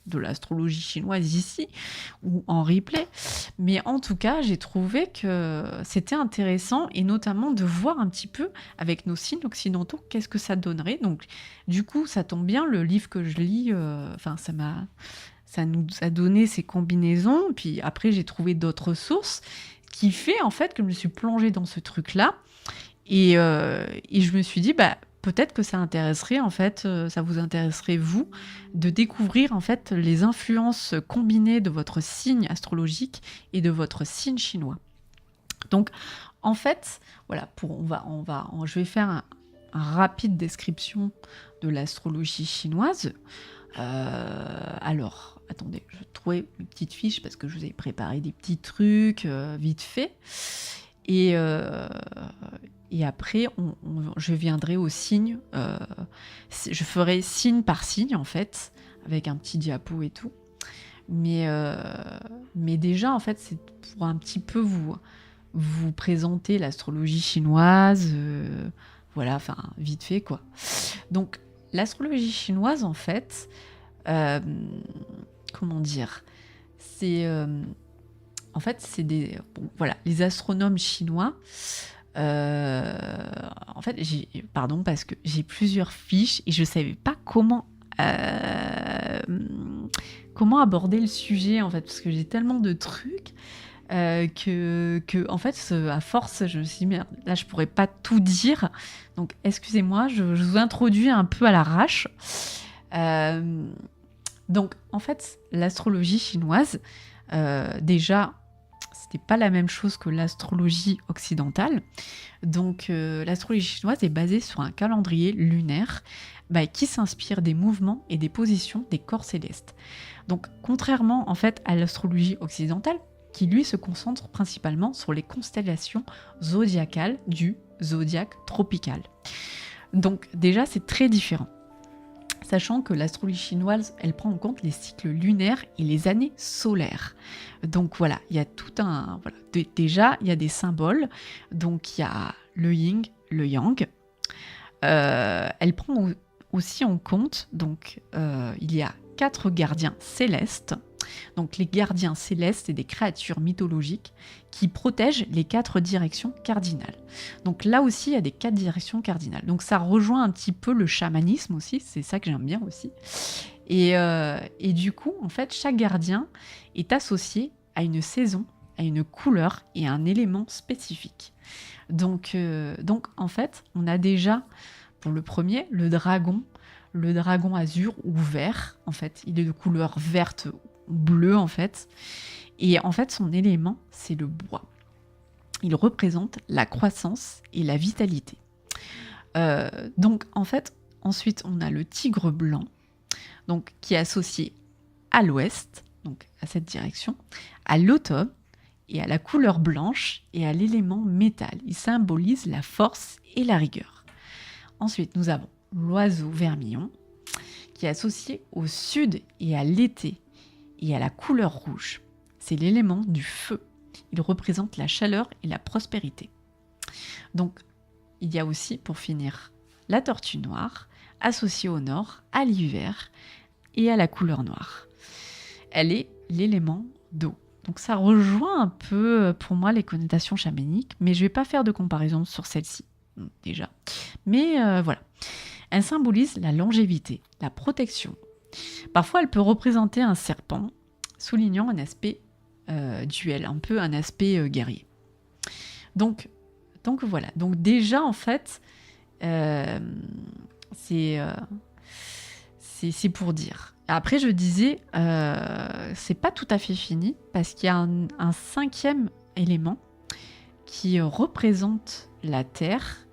de l'astrologie chinoise ici, ou en replay. Mais en tout cas, j'ai trouvé que c'était intéressant, et notamment de voir un petit peu avec nos signes occidentaux, qu'est-ce que ça donnerait. Donc, du coup, ça tombe bien, le livre que je lis, ça nous a donné ces combinaisons. Puis après, j'ai trouvé d'autres sources qui fait en fait que je me suis plongée dans ce truc-là. Et je me suis dit, peut-être que ça intéresserait, en fait, ça vous intéresserait, vous, de découvrir, en fait, les influences combinées de votre signe astrologique et de votre signe chinois. Donc, en fait, voilà, je vais faire un rapide description de l'astrologie chinoise. Alors, attendez, je vais trouver une petite fiche parce que je vous ai préparé des petits trucs vite fait. Et après, je viendrai au signe. Je ferai signe par signe, en fait, avec un petit diapo et tout. Mais déjà, en fait, c'est pour un petit peu vous présenter l'astrologie chinoise. Voilà, enfin, vite fait, quoi. Donc, l'astrologie chinoise, en fait, comment dire, c'est... en fait, c'est des... Bon, voilà, les astronomes chinois... en fait, parce que j'ai plusieurs fiches et je savais pas comment aborder le sujet, en fait, parce que j'ai tellement de trucs que en fait, à force, je me suis dit, merde, là, je pourrais pas tout dire. Donc, excusez-moi, je vous introduis un peu à l'arrache. Donc, en fait, l'astrologie chinoise, déjà, c'était pas la même chose que l'astrologie occidentale. Donc, l'astrologie chinoise est basée sur un calendrier lunaire qui s'inspire des mouvements et des positions des corps célestes. Donc, contrairement en fait à l'astrologie occidentale, qui lui se concentre principalement sur les constellations zodiacales du zodiaque tropical. Donc, déjà, c'est très différent. Sachant que l'astrologie chinoise, elle prend en compte les cycles lunaires et les années solaires. Donc voilà, il y a tout un... Voilà. Déjà, il y a des symboles. Donc il y a le yin, le yang. Elle prend aussi en compte, donc il y a 4 gardiens célestes. Donc les gardiens célestes, c'est des créatures mythologiques qui protègent les 4 directions cardinales. Donc là aussi, il y a des 4 directions cardinales. Donc ça rejoint un petit peu le chamanisme aussi, c'est ça que j'aime bien aussi. Et du coup, en fait, chaque gardien est associé à une saison, à une couleur et à un élément spécifique. Donc en fait, on a déjà, pour le premier, le dragon azur ou vert, en fait. Il est de couleur verte ou bleue, en fait. Et en fait, son élément, c'est le bois. Il représente la croissance et la vitalité. Donc, en fait, ensuite, on a le tigre blanc, donc, qui est associé à l'ouest, donc à cette direction, à l'automne, et à la couleur blanche et à l'élément métal. Il symbolise la force et la rigueur. Ensuite, nous avons l'oiseau vermillon, qui est associé au sud et à l'été, et à la couleur rouge. C'est l'élément du feu. Il représente la chaleur et la prospérité. Donc, il y a aussi, pour finir, la tortue noire, associée au nord, à l'hiver, et à la couleur noire. Elle est l'élément d'eau. Donc ça rejoint un peu, pour moi, les connotations chamaniques, mais je ne vais pas faire de comparaison sur celle-ci, déjà. Mais voilà. Elle symbolise la longévité, la protection. Parfois, elle peut représenter un serpent, soulignant un aspect duel, un peu un aspect guerrier. Donc voilà. Donc déjà, en fait, c'est pour dire. Après, je disais, c'est pas tout à fait fini, parce qu'il y a un 5e élément qui représente la Terre.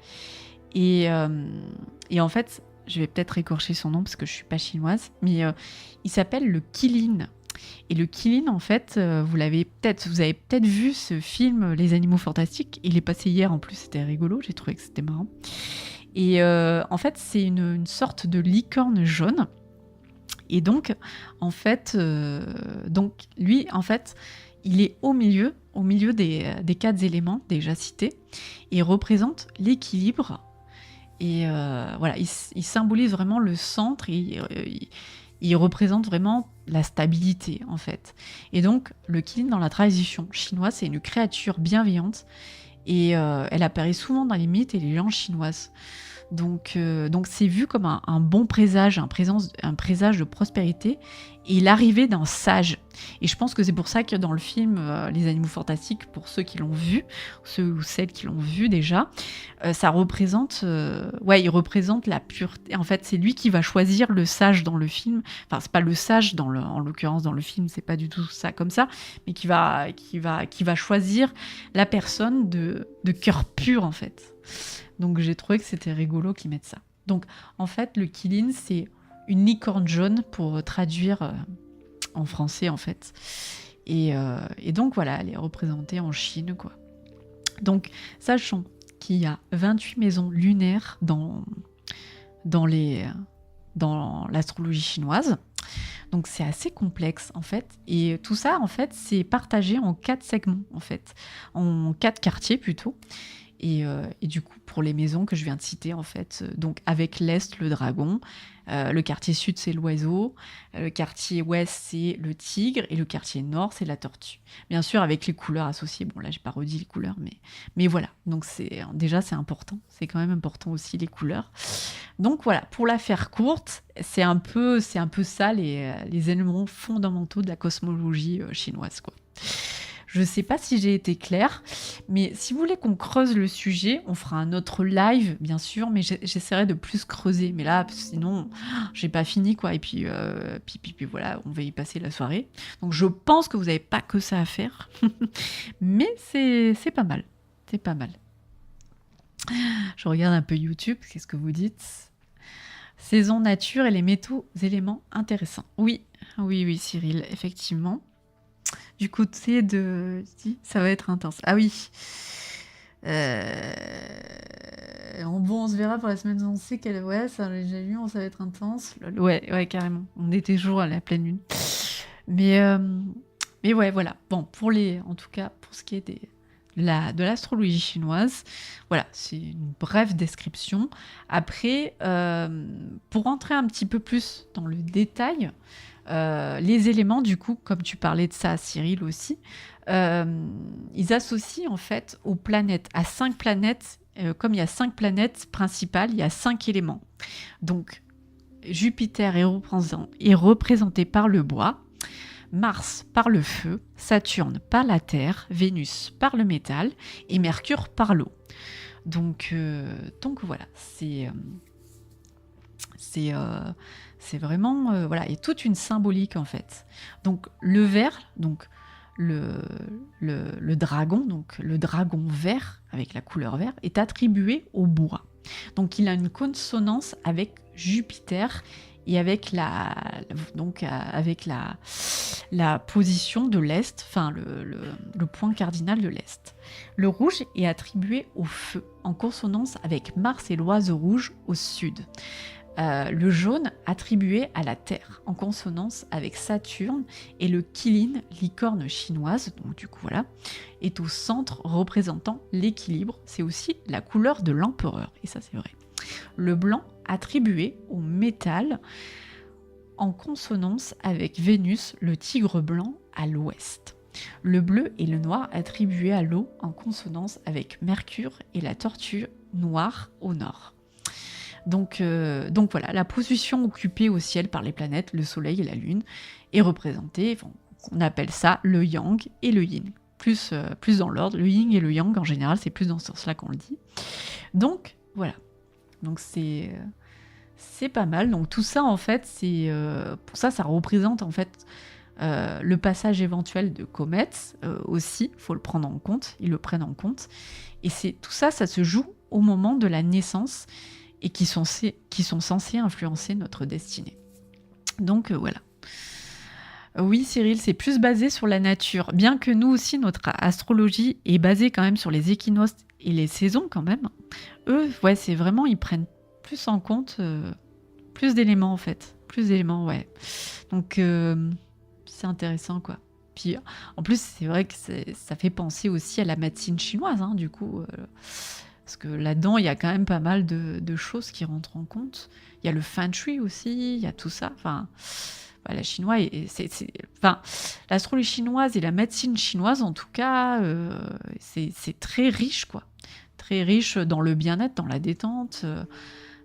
Et en fait, je vais peut-être écorcher son nom parce que je suis pas chinoise, mais il s'appelle le Qilin. Et le Qilin, en fait, vous avez peut-être vu ce film Les Animaux Fantastiques. Il est passé hier en plus, c'était rigolo, j'ai trouvé que c'était marrant. Et en fait, c'est une sorte de licorne jaune. Et donc, en fait, lui, en fait, il est au milieu des 4 éléments déjà cités, et il représente l'équilibre. Et voilà, il symbolise vraiment le centre, et il représente vraiment la stabilité, en fait. Et donc, le Qilin, dans la tradition chinoise, c'est une créature bienveillante, et elle apparaît souvent dans les mythes et les légendes chinoises. Donc c'est vu comme un bon présage, un présage de prospérité et l'arrivée d'un sage. Et je pense que c'est pour ça que dans le film Les Animaux Fantastiques, pour ceux qui l'ont vu, ceux ou celles qui l'ont vu déjà, ça représente, il représente la pureté. En fait, c'est lui qui va choisir le sage dans le film. Enfin, c'est pas le sage en l'occurrence dans le film, c'est pas du tout ça comme ça, mais qui va choisir la personne de cœur pur, en fait. Donc j'ai trouvé que c'était rigolo qu'ils mettent ça. Donc en fait, le Qilin, c'est une licorne jaune pour traduire en français, en fait. Et donc voilà, elle est représentée en Chine, quoi. Donc sachons qu'il y a 28 maisons lunaires dans l'astrologie chinoise. Donc c'est assez complexe, en fait. Et tout ça, en fait, c'est partagé en 4 segments, en fait. En 4 quartiers, plutôt. Et du coup, pour les maisons que je viens de citer, en fait, donc avec l'Est, le dragon, le quartier Sud, c'est l'oiseau, le quartier Ouest, c'est le tigre, et le quartier Nord, c'est la tortue. Bien sûr, avec les couleurs associées. Bon, là, j'ai pas redit les couleurs, mais voilà. Donc, déjà, c'est important. C'est quand même important aussi, les couleurs. Donc, voilà. Pour la faire courte, c'est un peu ça, les éléments fondamentaux de la cosmologie chinoise, quoi. Je ne sais pas si j'ai été claire, mais si vous voulez qu'on creuse le sujet, on fera un autre live, bien sûr, mais j'essaierai de plus creuser. Mais là, sinon, j'ai pas fini, quoi. Et puis voilà, on va y passer la soirée. Donc je pense que vous n'avez pas que ça à faire, mais c'est pas mal. C'est pas mal. Je regarde un peu YouTube, qu'est-ce que vous dites ? Saison nature et les métaux éléments intéressants. Oui, Cyril, effectivement. Du côté de... Ça va être intense. Ah oui. Bon, on se verra pour la semaine sensée. Ouais, ça, j'ai lu, ça va être intense. Lol. Ouais, ouais, carrément. On était toujours à la pleine lune. Mais, euh, mais ouais, voilà. Bon, en tout cas, pour ce qui est de l'astrologie chinoise, voilà, c'est une brève description. Après, pour rentrer un petit peu plus dans le détail, les éléments, du coup, comme tu parlais de ça, Cyril aussi, ils associent en fait aux planètes, à 5 planètes. Comme il y a 5 planètes principales, il y a 5 éléments. Donc, Jupiter est représenté par le bois, Mars par le feu, Saturne par la terre, Vénus par le métal et Mercure par l'eau. Donc voilà, c'est vraiment voilà, il y a toute une symbolique en fait. Donc le vert, donc le dragon, donc le dragon vert avec la couleur vert, est attribué au bois. Donc il a une consonance avec Jupiter et avec la position de l'Est, enfin le point cardinal de l'Est. Le rouge est attribué au feu, en consonance avec Mars et l'oiseau rouge au sud. Le jaune attribué à la Terre, en consonance avec Saturne, et le Qilin, licorne chinoise, donc du coup voilà, est au centre représentant l'équilibre. C'est aussi la couleur de l'empereur, et ça c'est vrai. Le blanc attribué au métal, en consonance avec Vénus, le tigre blanc, à l'ouest. Le bleu et le noir attribués à l'eau, en consonance avec Mercure et la tortue noire au nord. Donc voilà, la position occupée au ciel par les planètes, le soleil et la lune, est représentée, on appelle ça le yang et le yin. Plus dans l'ordre, le yin et le yang en général, c'est plus dans ce sens-là qu'on le dit. Donc voilà, donc c'est pas mal. Donc tout ça en fait, pour ça représente en fait le passage éventuel de comètes aussi, il faut le prendre en compte, ils le prennent en compte. Et tout ça, ça se joue au moment de la naissance et qui sont censés influencer notre destinée. Donc voilà. Oui, Cyril, c'est plus basé sur la nature. Bien que nous aussi, notre astrologie est basée quand même sur les équinoxes et les saisons quand même. Eux, ouais, c'est vraiment, ils prennent plus en compte plus d'éléments en fait. Plus d'éléments, ouais. Donc c'est intéressant quoi. Puis en plus, c'est vrai que ça fait penser aussi à la médecine chinoise, hein, du coup. Parce que là-dedans, il y a quand même pas mal de choses qui rentrent en compte. Il y a le feng shui aussi, il y a tout ça. Enfin, la chinoise, l'astrologie chinoise et la médecine chinoise, en tout cas, c'est très riche, quoi. Très riche dans le bien-être, dans la détente.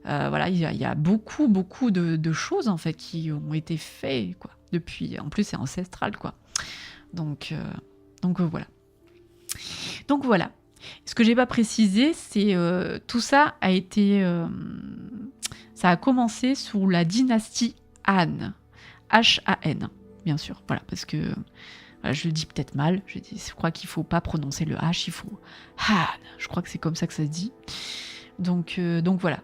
Voilà, il y a beaucoup, beaucoup de choses, en fait, qui ont été faites, quoi. Depuis, en plus, c'est ancestral, quoi. Donc voilà. Donc voilà. Ce que j'ai pas précisé, c'est tout ça ça a commencé sous la dynastie Han, H-A-N, bien sûr. Voilà, parce que voilà, je le dis peut-être mal. Je crois qu'il faut pas prononcer le H, il faut Han. Je crois que c'est comme ça que ça se dit. Donc voilà.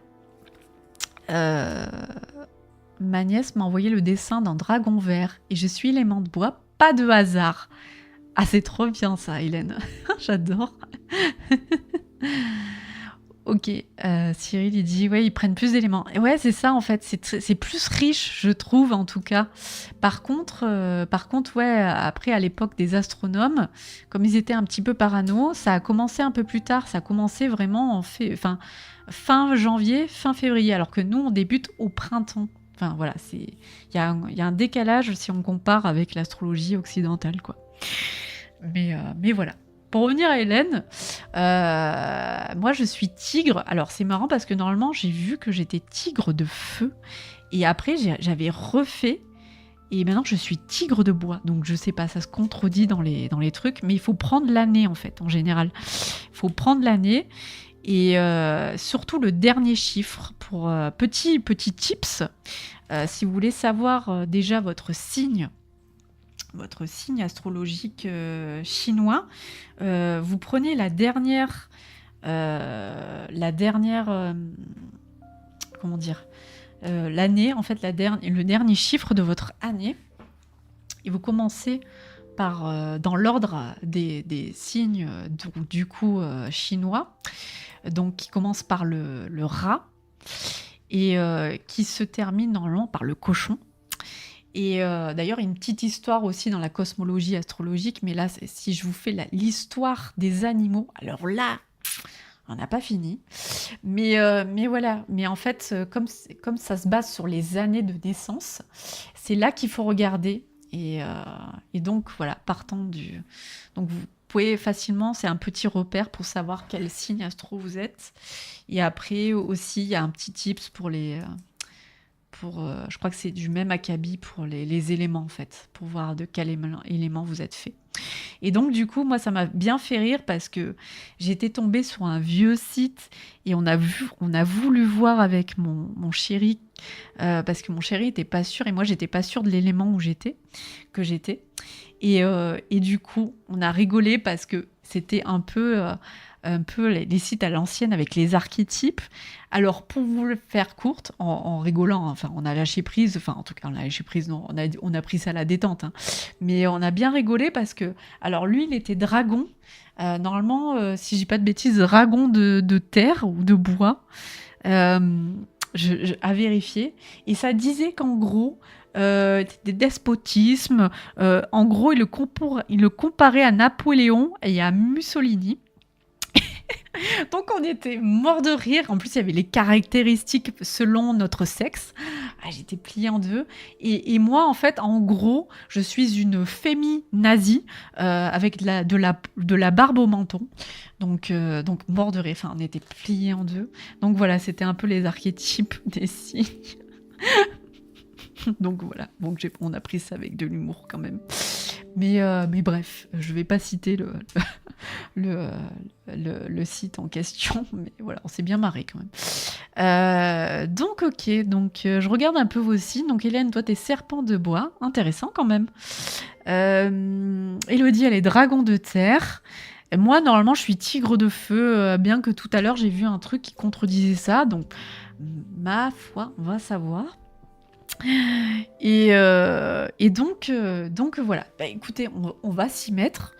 Ma nièce m'a envoyé le dessin d'un dragon vert et je suis élément de bois, pas de hasard. Ah, c'est trop bien ça, Hélène. J'adore. Ok, Cyril, il dit, ouais, ils prennent plus d'éléments. Et ouais, c'est ça, en fait, c'est plus riche, je trouve, en tout cas. Par contre, ouais, après, à l'époque des astronomes, comme ils étaient un petit peu parano, ça a commencé un peu plus tard, ça a commencé vraiment fin janvier, fin février, alors que nous, on débute au printemps. Enfin, voilà, il y a un décalage si on compare avec l'astrologie occidentale, quoi. Mais voilà. Pour revenir à Hélène, moi je suis tigre. Alors c'est marrant parce que normalement j'ai vu que j'étais tigre de feu. Et après j'avais refait. Et maintenant je suis tigre de bois. Donc je sais pas, ça se contredit dans les trucs. Mais il faut prendre l'année en fait, en général. Il faut prendre l'année. Et surtout le dernier chiffre. Pour petit tips. Si vous voulez savoir déjà votre signe astrologique chinois, vous prenez la dernière comment dire, l'année, en fait, le dernier chiffre de votre année, et vous commencez par, dans l'ordre des signes du coup chinois, donc qui commence par le rat et qui se termine normalement par le cochon. Et d'ailleurs, une petite histoire aussi dans la cosmologie astrologique, mais là, si je vous fais l'histoire des animaux, alors là, on n'a pas fini. Mais voilà, mais en fait, comme ça se base sur les années de naissance, c'est là qu'il faut regarder. Et donc, voilà, partant du... Donc, vous pouvez facilement, c'est un petit repère pour savoir quel signe astro vous êtes. Et après, aussi, il y a un petit tips pour je crois que c'est du même acabit pour les éléments, en fait, pour voir de quel élément vous êtes fait. Et donc, du coup, moi, ça m'a bien fait rire parce que j'étais tombée sur un vieux site et on a voulu voir avec mon chéri, parce que mon chéri n'était pas sûr et moi, j'étais pas sûre de l'élément que j'étais. Et du coup, on a rigolé parce que c'était un peu les sites à l'ancienne avec les archétypes. Alors, pour vous le faire courte, en rigolant, enfin, on a lâché prise, enfin, en tout cas, on a lâché prise, non, on a pris ça à la détente, hein. Mais on a bien rigolé parce que, alors, lui, il était dragon. Normalement, si je dis pas de bêtises, dragon de terre ou de bois, à vérifier. Et ça disait qu'en gros, des despotismes, en gros, il le comparait à Napoléon et à Mussolini. Donc on était mort de rire. En plus, il y avait les caractéristiques selon notre sexe. Ah, j'étais pliée en deux. Et moi, en fait, en gros, je suis une féminazie avec de la barbe au menton. Donc mort de rire. Enfin, on était pliés en deux. Donc voilà, c'était un peu les archétypes des signes. Donc voilà, donc on a pris ça avec de l'humour quand même. Mais bref, je vais pas citer le site en question, mais voilà, on s'est bien marré quand même. Donc ok, je regarde un peu vos signes. Donc Hélène, toi t'es serpent de bois, intéressant quand même. Élodie, elle est dragon de terre. Et moi, normalement, je suis tigre de feu, bien que tout à l'heure j'ai vu un truc qui contredisait ça. Donc ma foi, on va savoir. Donc voilà. Bah, écoutez, on va s'y mettre.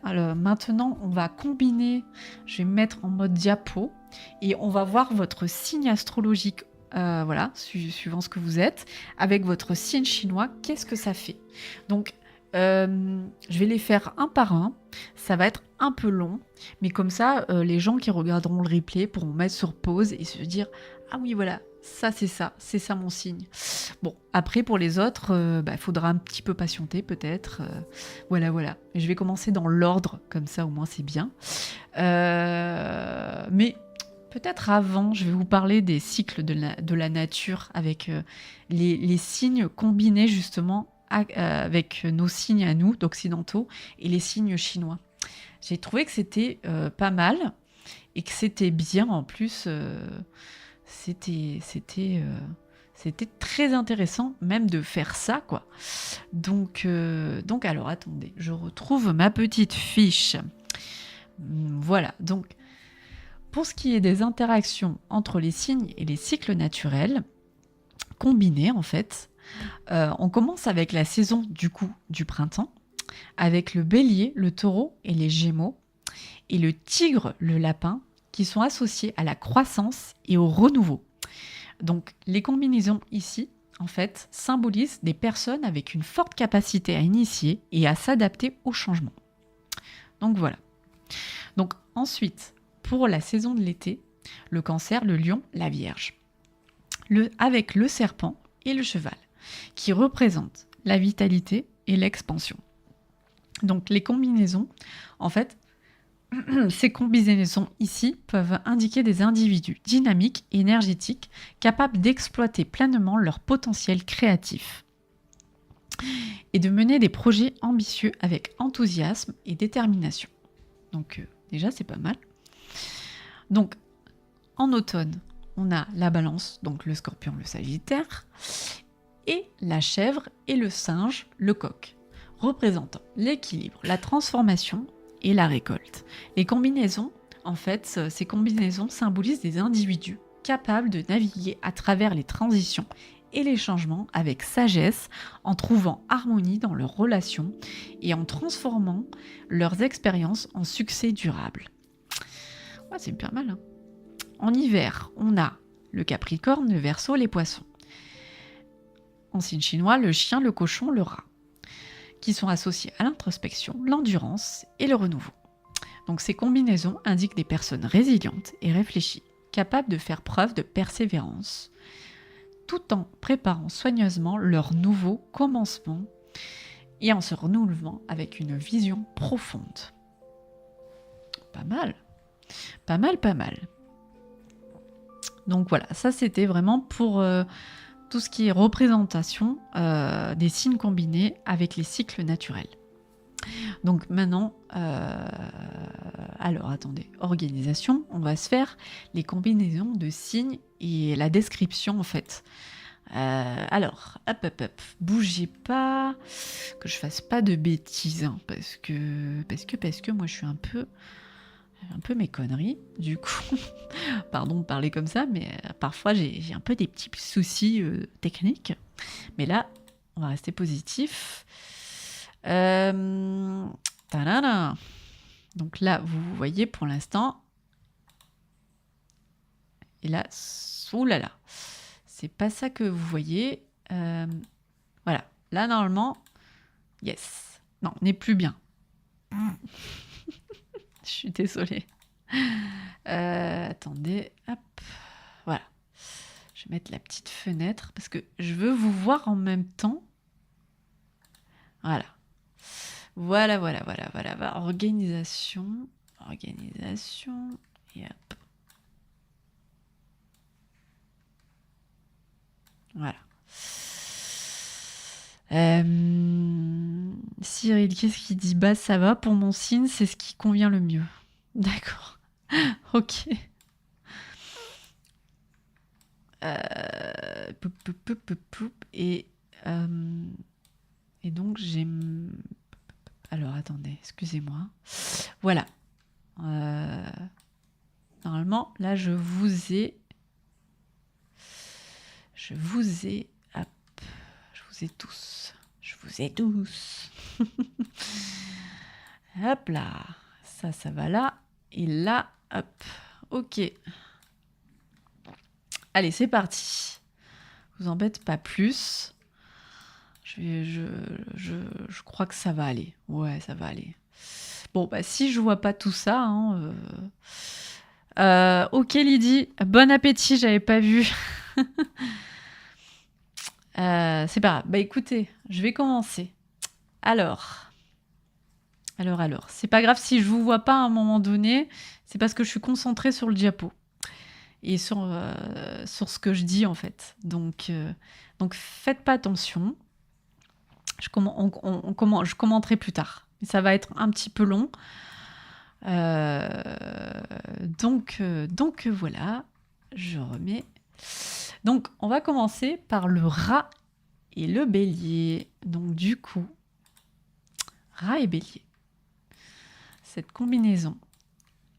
Alors, maintenant, on va combiner. Je vais me mettre en mode diapo et on va voir votre signe astrologique. Voilà, suivant ce que vous êtes, avec votre signe chinois, qu'est-ce que ça fait? Donc, je vais les faire un par un. Ça va être un peu long, mais comme ça, les gens qui regarderont le replay pourront mettre sur pause et se dire ah oui, voilà, c'est ça mon signe. Bon, après pour les autres, il faudra un petit peu patienter peut-être. Voilà. Je vais commencer dans l'ordre, comme ça au moins c'est bien. Mais peut-être avant, je vais vous parler des cycles de la nature avec les signes combinés justement avec nos signes à nous, d'occidentaux, et les signes chinois. J'ai trouvé que c'était pas mal et que c'était bien en plus. C'était très intéressant même de faire ça, quoi. Donc alors attendez, je retrouve ma petite fiche. Voilà, donc pour ce qui est des interactions entre les signes et les cycles naturels, combinés en fait, on commence avec la saison du printemps, avec le bélier, le taureau et les gémeaux, et le tigre, le lapin, qui sont associés à la croissance et au renouveau. Donc les combinaisons ici, en fait, symbolisent des personnes avec une forte capacité à initier et à s'adapter au changement. Donc voilà. Donc ensuite, pour la saison de l'été, le cancer, le lion, la vierge. Avec le serpent et le cheval, qui représentent la vitalité et l'expansion. Donc les combinaisons, en fait, ces combinaisons ici peuvent indiquer des individus dynamiques et énergétiques capables d'exploiter pleinement leur potentiel créatif et de mener des projets ambitieux avec enthousiasme et détermination. Donc déjà c'est pas mal. Donc en automne, on a la balance, donc le scorpion, le sagittaire, et la chèvre et le singe, le coq, représentant l'équilibre, la transformation et la récolte. Les combinaisons, en fait, ces combinaisons symbolisent des individus capables de naviguer à travers les transitions et les changements avec sagesse, en trouvant harmonie dans leurs relations et en transformant leurs expériences en succès durable. Ouais, c'est pas mal, hein. En hiver, on a le Capricorne, le Verseau, les Poissons. En signe chinois, le chien, le cochon, le rat, qui sont associés à l'introspection, l'endurance et le renouveau. Donc ces combinaisons indiquent des personnes résilientes et réfléchies, capables de faire preuve de persévérance, tout en préparant soigneusement leur nouveau commencement et en se renouvelant avec une vision profonde. Pas mal, pas mal, pas mal. Donc voilà, ça c'était vraiment pour tout ce qui est représentation des signes combinés avec les cycles naturels. Donc maintenant, alors attendez, organisation, on va se faire les combinaisons de signes et la description en fait. Alors, hop, bougez pas, que je fasse pas de bêtises, hein, parce que moi je suis un peu mes conneries, du coup. Pardon de parler comme ça, mais parfois j'ai un peu des petits soucis techniques. Mais là, on va rester positif. Tadada. Donc là, vous voyez pour l'instant. Et là, oulala, c'est pas ça que vous voyez. Voilà, là normalement, yes. Non, on n'est plus bien. Je suis désolée. Attendez, hop, voilà. Je vais mettre la petite fenêtre parce que je veux vous voir en même temps. Voilà. Voilà. Organisation, et hop. Voilà. Cyril, qu'est-ce qu'il dit? Bah ça va, pour mon signe, c'est ce qui convient le mieux. D'accord. Ok. Et donc j'ai... Alors attendez, excusez-moi. Voilà. Normalement, là je vous ai... Hop, je vous ai tous. Hop là. Ça va là. Et là, hop. Ok. Allez, c'est parti. Je vous embête pas plus. Je crois que ça va aller. Ouais, ça va aller. Bon, bah si je vois pas tout ça... Hein, ok Lydie, bon appétit, j'avais pas vu. C'est pas grave. Bah écoutez, je vais commencer. Alors, c'est pas grave si je vous vois pas à un moment donné, c'est parce que je suis concentrée sur le diapo et sur ce que je dis en fait. Donc faites pas attention. Je commenterai plus tard. Mais ça va être un petit peu long. Donc voilà, je remets. Donc on va commencer par le rat et le bélier. Donc du coup, rat et bélier. Cette combinaison.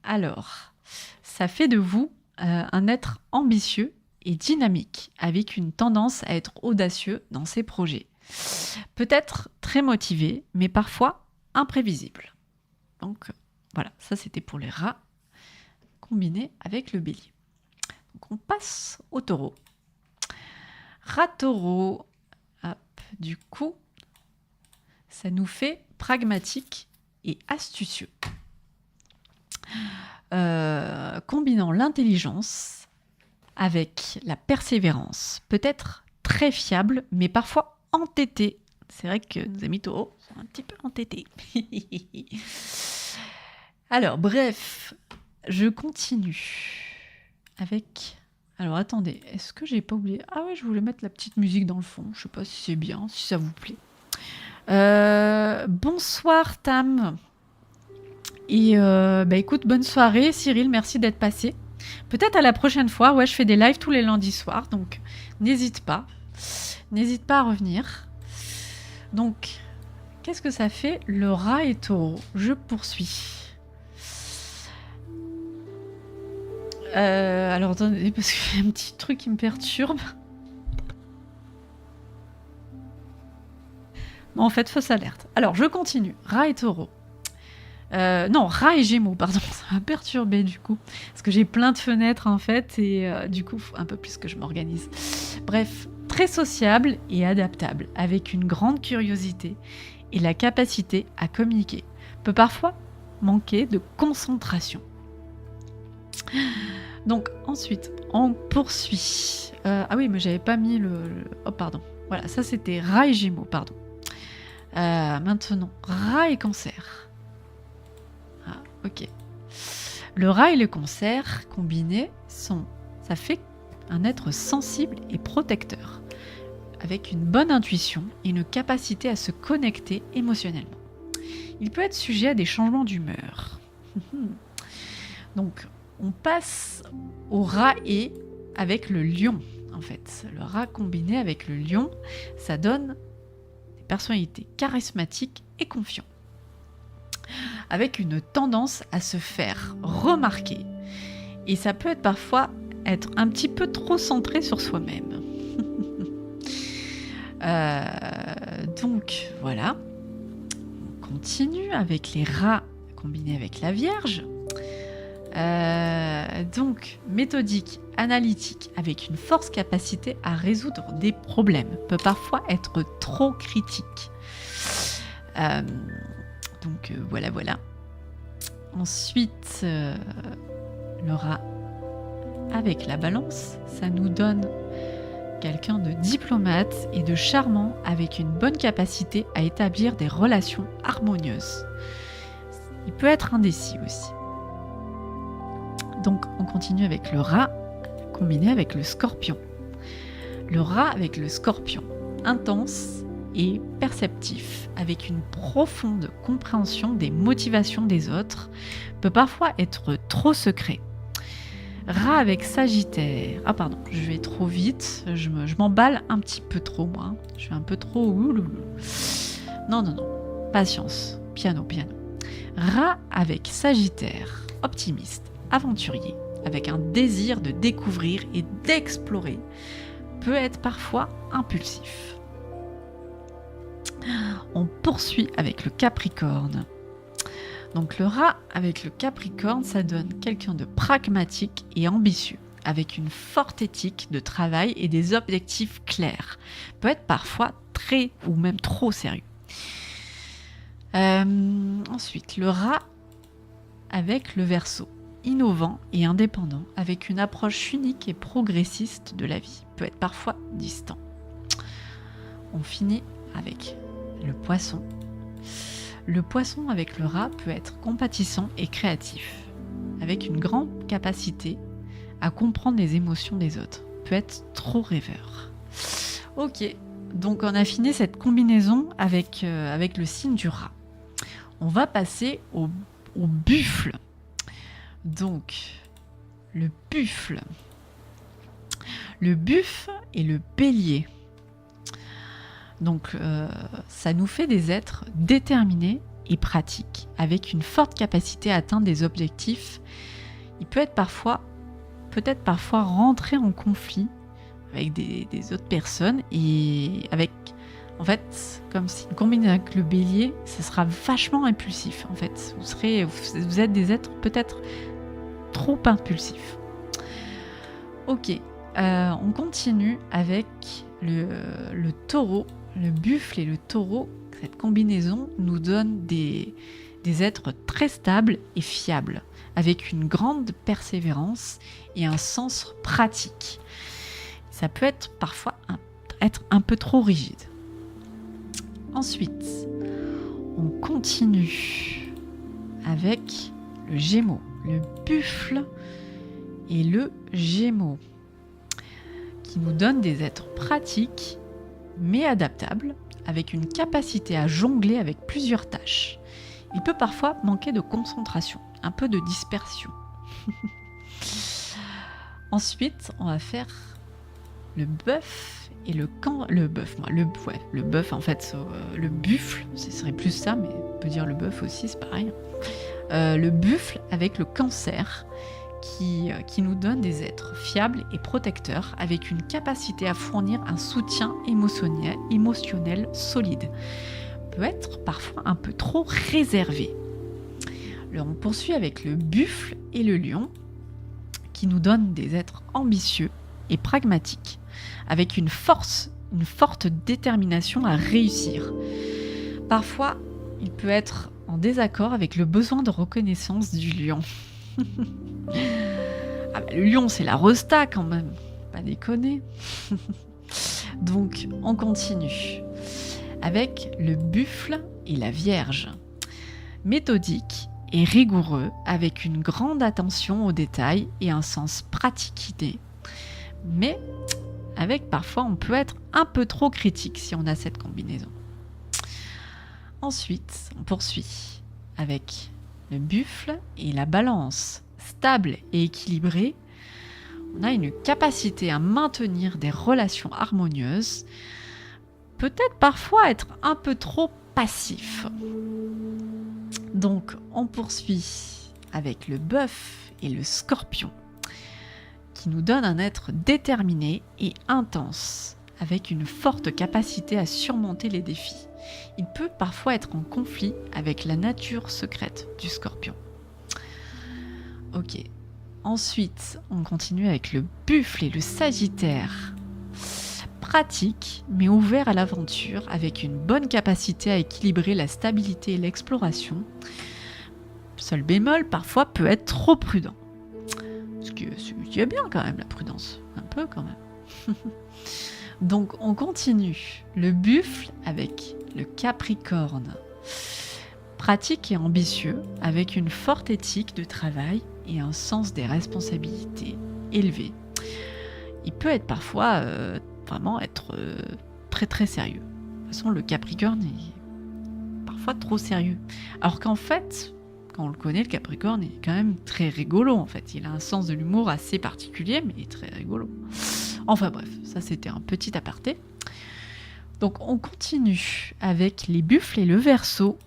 Alors, ça fait de vous un être ambitieux et dynamique, avec une tendance à être audacieux dans ses projets. Peut-être très motivé, mais parfois imprévisible. Donc voilà, ça c'était pour les rats, combiné avec le bélier. Donc on passe au taureau. Rat taureau, hop, du coup, ça nous fait pragmatique et astucieux. Combinant l'intelligence avec la persévérance, peut-être très fiable, mais parfois entêté. C'est vrai que nos amis taureaux sont un petit peu entêtés. Alors, bref, je continue avec... Alors, attendez, est-ce que j'ai pas oublié? Ah ouais, je voulais mettre la petite musique dans le fond. Je sais pas si c'est bien, si ça vous plaît. Bonsoir Tam. Et bah écoute, bonne soirée Cyril, merci d'être passé. Peut-être à la prochaine fois, ouais, je fais des lives tous les lundis soirs, donc n'hésite pas à revenir. Donc, qu'est-ce que ça fait le rat et taureau? Je poursuis. Alors attendez, parce qu'il y a un petit truc qui me perturbe. Bon, en fait, fausse alerte. Alors, je continue. Rat et taureau. Non, rat et gémeaux, pardon, ça m'a perturbée du coup. Parce que j'ai plein de fenêtres en fait, et du coup, faut un peu plus que je m'organise. Bref, très sociable et adaptable, avec une grande curiosité et la capacité à communiquer. Peut parfois manquer de concentration. Donc ensuite, on poursuit. Ah oui, mais j'avais pas mis Oh pardon. Voilà, ça c'était rat et gémeaux, pardon. Maintenant, rat et cancer. Ah, ok. Le rat et le cancer combinés ça fait un être sensible et protecteur, avec une bonne intuition et une capacité à se connecter émotionnellement. Il peut être sujet à des changements d'humeur. Donc, on passe au rat et avec le lion, en fait. Le rat combiné avec le lion, ça donne des personnalités charismatiques et confiantes, avec une tendance à se faire remarquer. Et ça peut être parfois être un petit peu trop centré sur soi-même. Donc, voilà. On continue avec les rats combinés avec la Vierge. Donc, méthodique, analytique, avec une forte capacité à résoudre des problèmes, peut parfois être trop critique. Donc, voilà. Ensuite, le rat avec la Balance, ça nous donne quelqu'un de diplomate et de charmant, avec une bonne capacité à établir des relations harmonieuses. Il peut être indécis aussi. Donc, on continue avec le rat combiné avec le Scorpion. Le rat avec le Scorpion, intense et perceptif, avec une profonde compréhension des motivations des autres, peut parfois être trop secret. Rat avec Sagittaire. Ah pardon, je vais trop vite, je m'emballe un petit peu trop moi. Je suis un peu trop... Non, patience, piano. Rat avec Sagittaire, optimiste, aventurier, avec un désir de découvrir et d'explorer, peut être parfois impulsif. On poursuit avec le Capricorne. Donc le rat avec le Capricorne, ça donne quelqu'un de pragmatique et ambitieux, avec une forte éthique de travail et des objectifs clairs. Peut être parfois très ou même trop sérieux. Ensuite, le rat avec le Verseau, innovant et indépendant, avec une approche unique et progressiste de la vie. Peut être parfois distant. On finit avec le Poisson. Le Poisson avec le rat peut être compatissant et créatif, avec une grande capacité à comprendre les émotions des autres. Peut être trop rêveur. Ok, donc on a fini cette combinaison avec le signe du rat. On va passer au buffle. Donc, le buffle. Le buffle et le bélier. Donc, ça nous fait des êtres déterminés et pratiques, avec une forte capacité à atteindre des objectifs. Il peut être parfois rentrer en conflit avec des autres personnes, et avec, en fait, comme si combiné avec le bélier, ça sera vachement impulsif. En fait, vous êtes des êtres peut-être trop impulsifs. Ok, on continue avec le taureau. Le buffle et le taureau, cette combinaison nous donne des êtres très stables et fiables, avec une grande persévérance et un sens pratique. Ça peut être parfois être un peu trop rigide. Ensuite, on continue avec le Gémeaux, le buffle et le Gémeaux, qui nous donnent des êtres pratiques mais adaptables, avec une capacité à jongler avec plusieurs tâches. Il peut parfois manquer de concentration, un peu de dispersion. Ensuite, on va faire le bœuf et le bœuf en fait, le buffle, ce serait plus ça, mais on peut dire le bœuf aussi, c'est pareil. Le buffle avec le Cancer, qui nous donne des êtres fiables et protecteurs, avec une capacité à fournir un soutien émotionnel solide. Peut être parfois un peu trop réservé. On poursuit avec le buffle et le lion, qui nous donnent des êtres ambitieux et pragmatiques, avec une forte détermination à réussir. Parfois, il peut être en désaccord avec le besoin de reconnaissance du lion. Ah bah, le lion, c'est la resta quand même, pas déconner. Donc, on continue avec le buffle et la vierge. Méthodique et rigoureux, avec une grande attention aux détails et un sens pratique inné. Mais avec parfois, on peut être un peu trop critique si on a cette combinaison. Ensuite, on poursuit avec le buffle et la balance. Stable et équilibré, on a une capacité à maintenir des relations harmonieuses, peut-être parfois être un peu trop passif. Donc, on poursuit avec le bœuf et le scorpion, qui nous donnent un être déterminé et intense, avec une forte capacité à surmonter les défis. Il peut parfois être en conflit avec la nature secrète du scorpion. Ok. Ensuite, on continue avec le buffle et le sagittaire. Pratique, mais ouvert à l'aventure, avec une bonne capacité à équilibrer la stabilité et l'exploration. Seul bémol, parfois, peut être trop prudent. Ce qui est bien quand même, la prudence. Un peu quand même. Donc, on continue. Le buffle avec le capricorne. Pratique et ambitieux, avec une forte éthique de travail et un sens des responsabilités élevé. Il peut être parfois vraiment être très très sérieux. De toute façon, le Capricorne est parfois trop sérieux. Alors qu'en fait, quand on le connaît, le Capricorne est quand même très rigolo en fait. Il a un sens de l'humour assez particulier, mais il est très rigolo. Enfin bref, ça c'était un petit aparté. Donc on continue avec les buffles et le Verseau,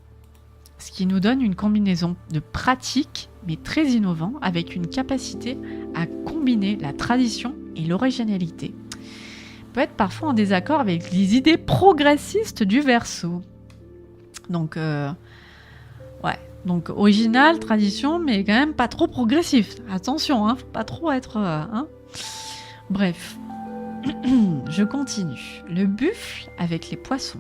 ce qui nous donne une combinaison de pratique, mais très innovant, avec une capacité à combiner la tradition et l'originalité. Peut être parfois en désaccord avec les idées progressistes du Verseau. Donc, donc original, tradition, mais quand même pas trop progressif. Attention, faut pas trop être... Bref, je continue. Le buffle avec les poissons,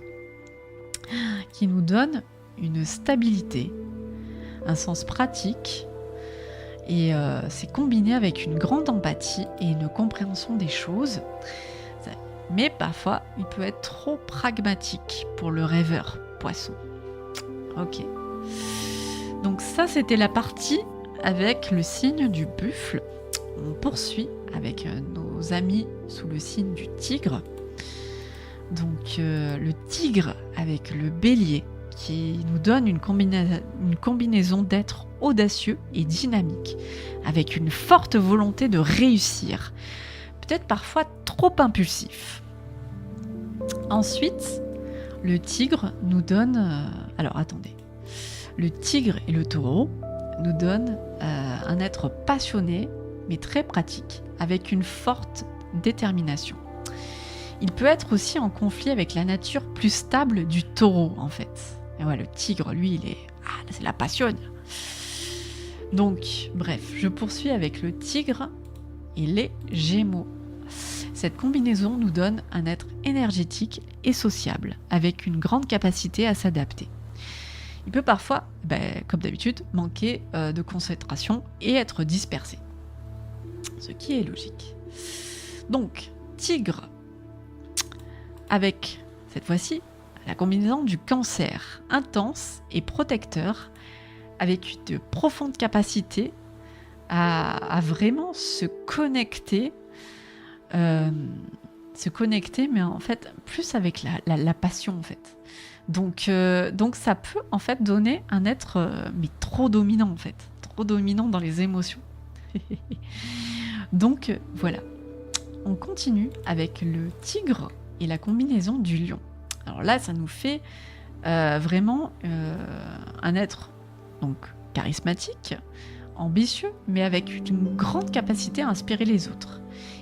qui nous donne une stabilité, un sens pratique, et c'est combiné avec une grande empathie et une compréhension des choses. Mais parfois, il peut être trop pragmatique pour le rêveur poisson. Ok. Donc ça, c'était la partie avec le signe du buffle. On poursuit avec nos amis sous le signe du tigre. Donc le tigre avec le bélier, qui nous donne une combinaison d'êtres audacieux et dynamiques, avec une forte volonté de réussir, peut-être parfois trop impulsif. Ensuite, le tigre nous donne... Le tigre et le taureau nous donnent un être passionné, mais très pratique, avec une forte détermination. Il peut être aussi en conflit avec la nature plus stable du taureau, en fait. Et ouais, le tigre, lui, c'est la passion. Donc, bref, je poursuis avec le tigre et les gémeaux. Cette combinaison nous donne un être énergétique et sociable, avec une grande capacité à s'adapter. Il peut parfois, comme d'habitude, manquer de concentration et être dispersé. Ce qui est logique. Donc, tigre, avec, cette fois-ci, la combinaison du cancer, intense et protecteur, avec de profondes capacités à vraiment se connecter, mais en fait, plus avec la passion, en fait. Donc ça peut, en fait, donner un être, mais trop dominant, en fait. Trop dominant dans les émotions. Donc, voilà. On continue avec le tigre et la combinaison du lion. Alors là, ça nous fait vraiment un être donc charismatique, ambitieux, mais avec une grande capacité à inspirer les autres.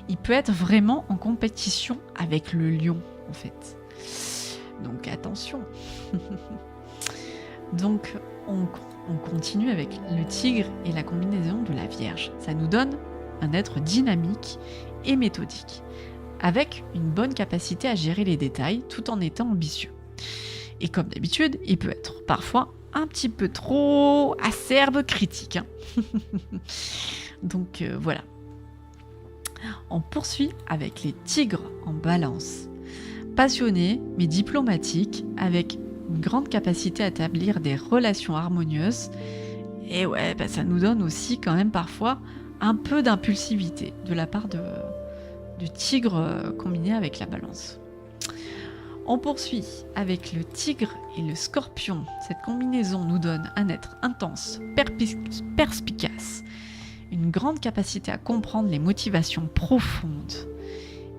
Il peut être vraiment en compétition avec le lion, en fait. Donc attention. Donc on continue avec le tigre et la combinaison de la Vierge. Ça nous donne un être dynamique et méthodique, avec une bonne capacité à gérer les détails tout en étant ambitieux. Et comme d'habitude, il peut être parfois un petit peu trop acerbe, critique. Donc voilà. On poursuit avec les tigres en balance. Passionnés mais diplomatiques, avec une grande capacité à établir des relations harmonieuses. Et ouais, ça nous donne aussi quand même parfois un peu d'impulsivité de la part du tigre combiné avec la balance. On poursuit avec le tigre et le scorpion. Cette combinaison nous donne un être intense, perspicace, une grande capacité à comprendre les motivations profondes.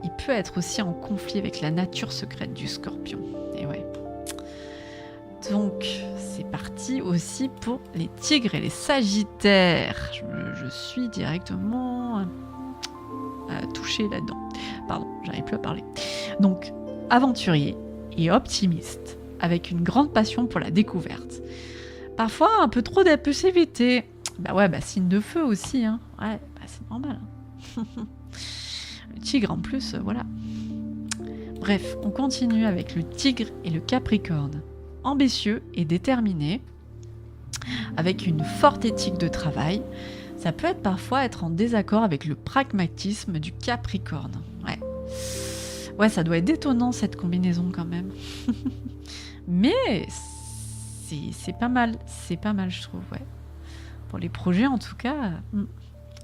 Il peut être aussi en conflit avec la nature secrète du scorpion. Et ouais. Donc, c'est parti aussi pour les tigres et les sagittaires. Je suis directement touchée là-dedans. Pardon, j'arrive plus à parler. Donc, aventurier et optimiste, avec une grande passion pour la découverte. Parfois, un peu trop d'impulsivité. Signe de feu aussi. Hein. Ouais, c'est normal. Hein. Le tigre en plus, voilà. Bref, on continue avec le tigre et le capricorne. Ambitieux et déterminé, avec une forte éthique de travail. Ça peut être parfois être en désaccord avec le pragmatisme du capricorne. Ouais, ça doit être détonnant cette combinaison quand même. Mais c'est pas mal, je trouve, ouais. Pour les projets en tout cas,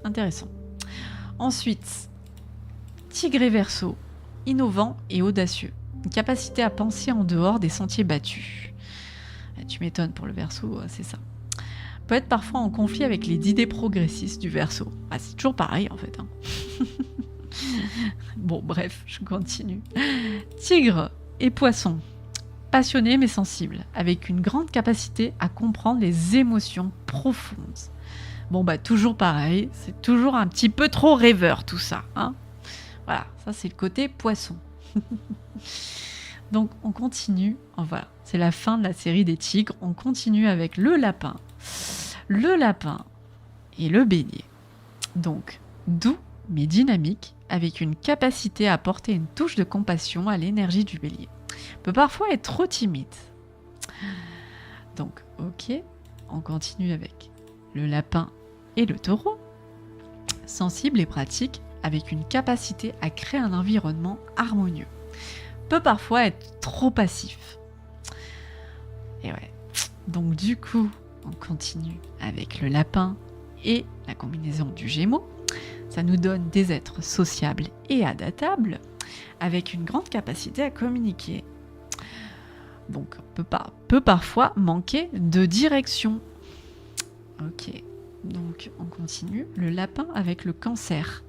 intéressant. Ensuite, tigre et verseau, innovant et audacieux. Une capacité à penser en dehors des sentiers battus. Tu m'étonnes pour le verseau, c'est ça. Peut être parfois en conflit avec les idées progressistes du verseau. C'est toujours pareil en fait. Hein. Bon, bref, je continue. Tigre et poisson. Passionné mais sensible, avec une grande capacité à comprendre les émotions profondes. Bon, toujours pareil, c'est toujours un petit peu trop rêveur tout ça. Hein. Voilà, ça c'est le côté poisson. Donc on continue, voilà, c'est la fin de la série des tigres, on continue avec le lapin et le bélier. Donc doux mais dynamique, avec une capacité à apporter une touche de compassion à l'énergie du bélier. Peut parfois être trop timide. Donc ok, on continue avec le lapin et le taureau. Sensible et pratique, avec une capacité à créer un environnement harmonieux. Peut parfois être trop passif. Et ouais. Donc du coup, on continue avec le lapin et la combinaison du Gémeaux. Ça nous donne des êtres sociables et adaptables, avec une grande capacité à communiquer. Donc peut parfois manquer de direction. Ok. Donc on continue. Le lapin avec le Cancer.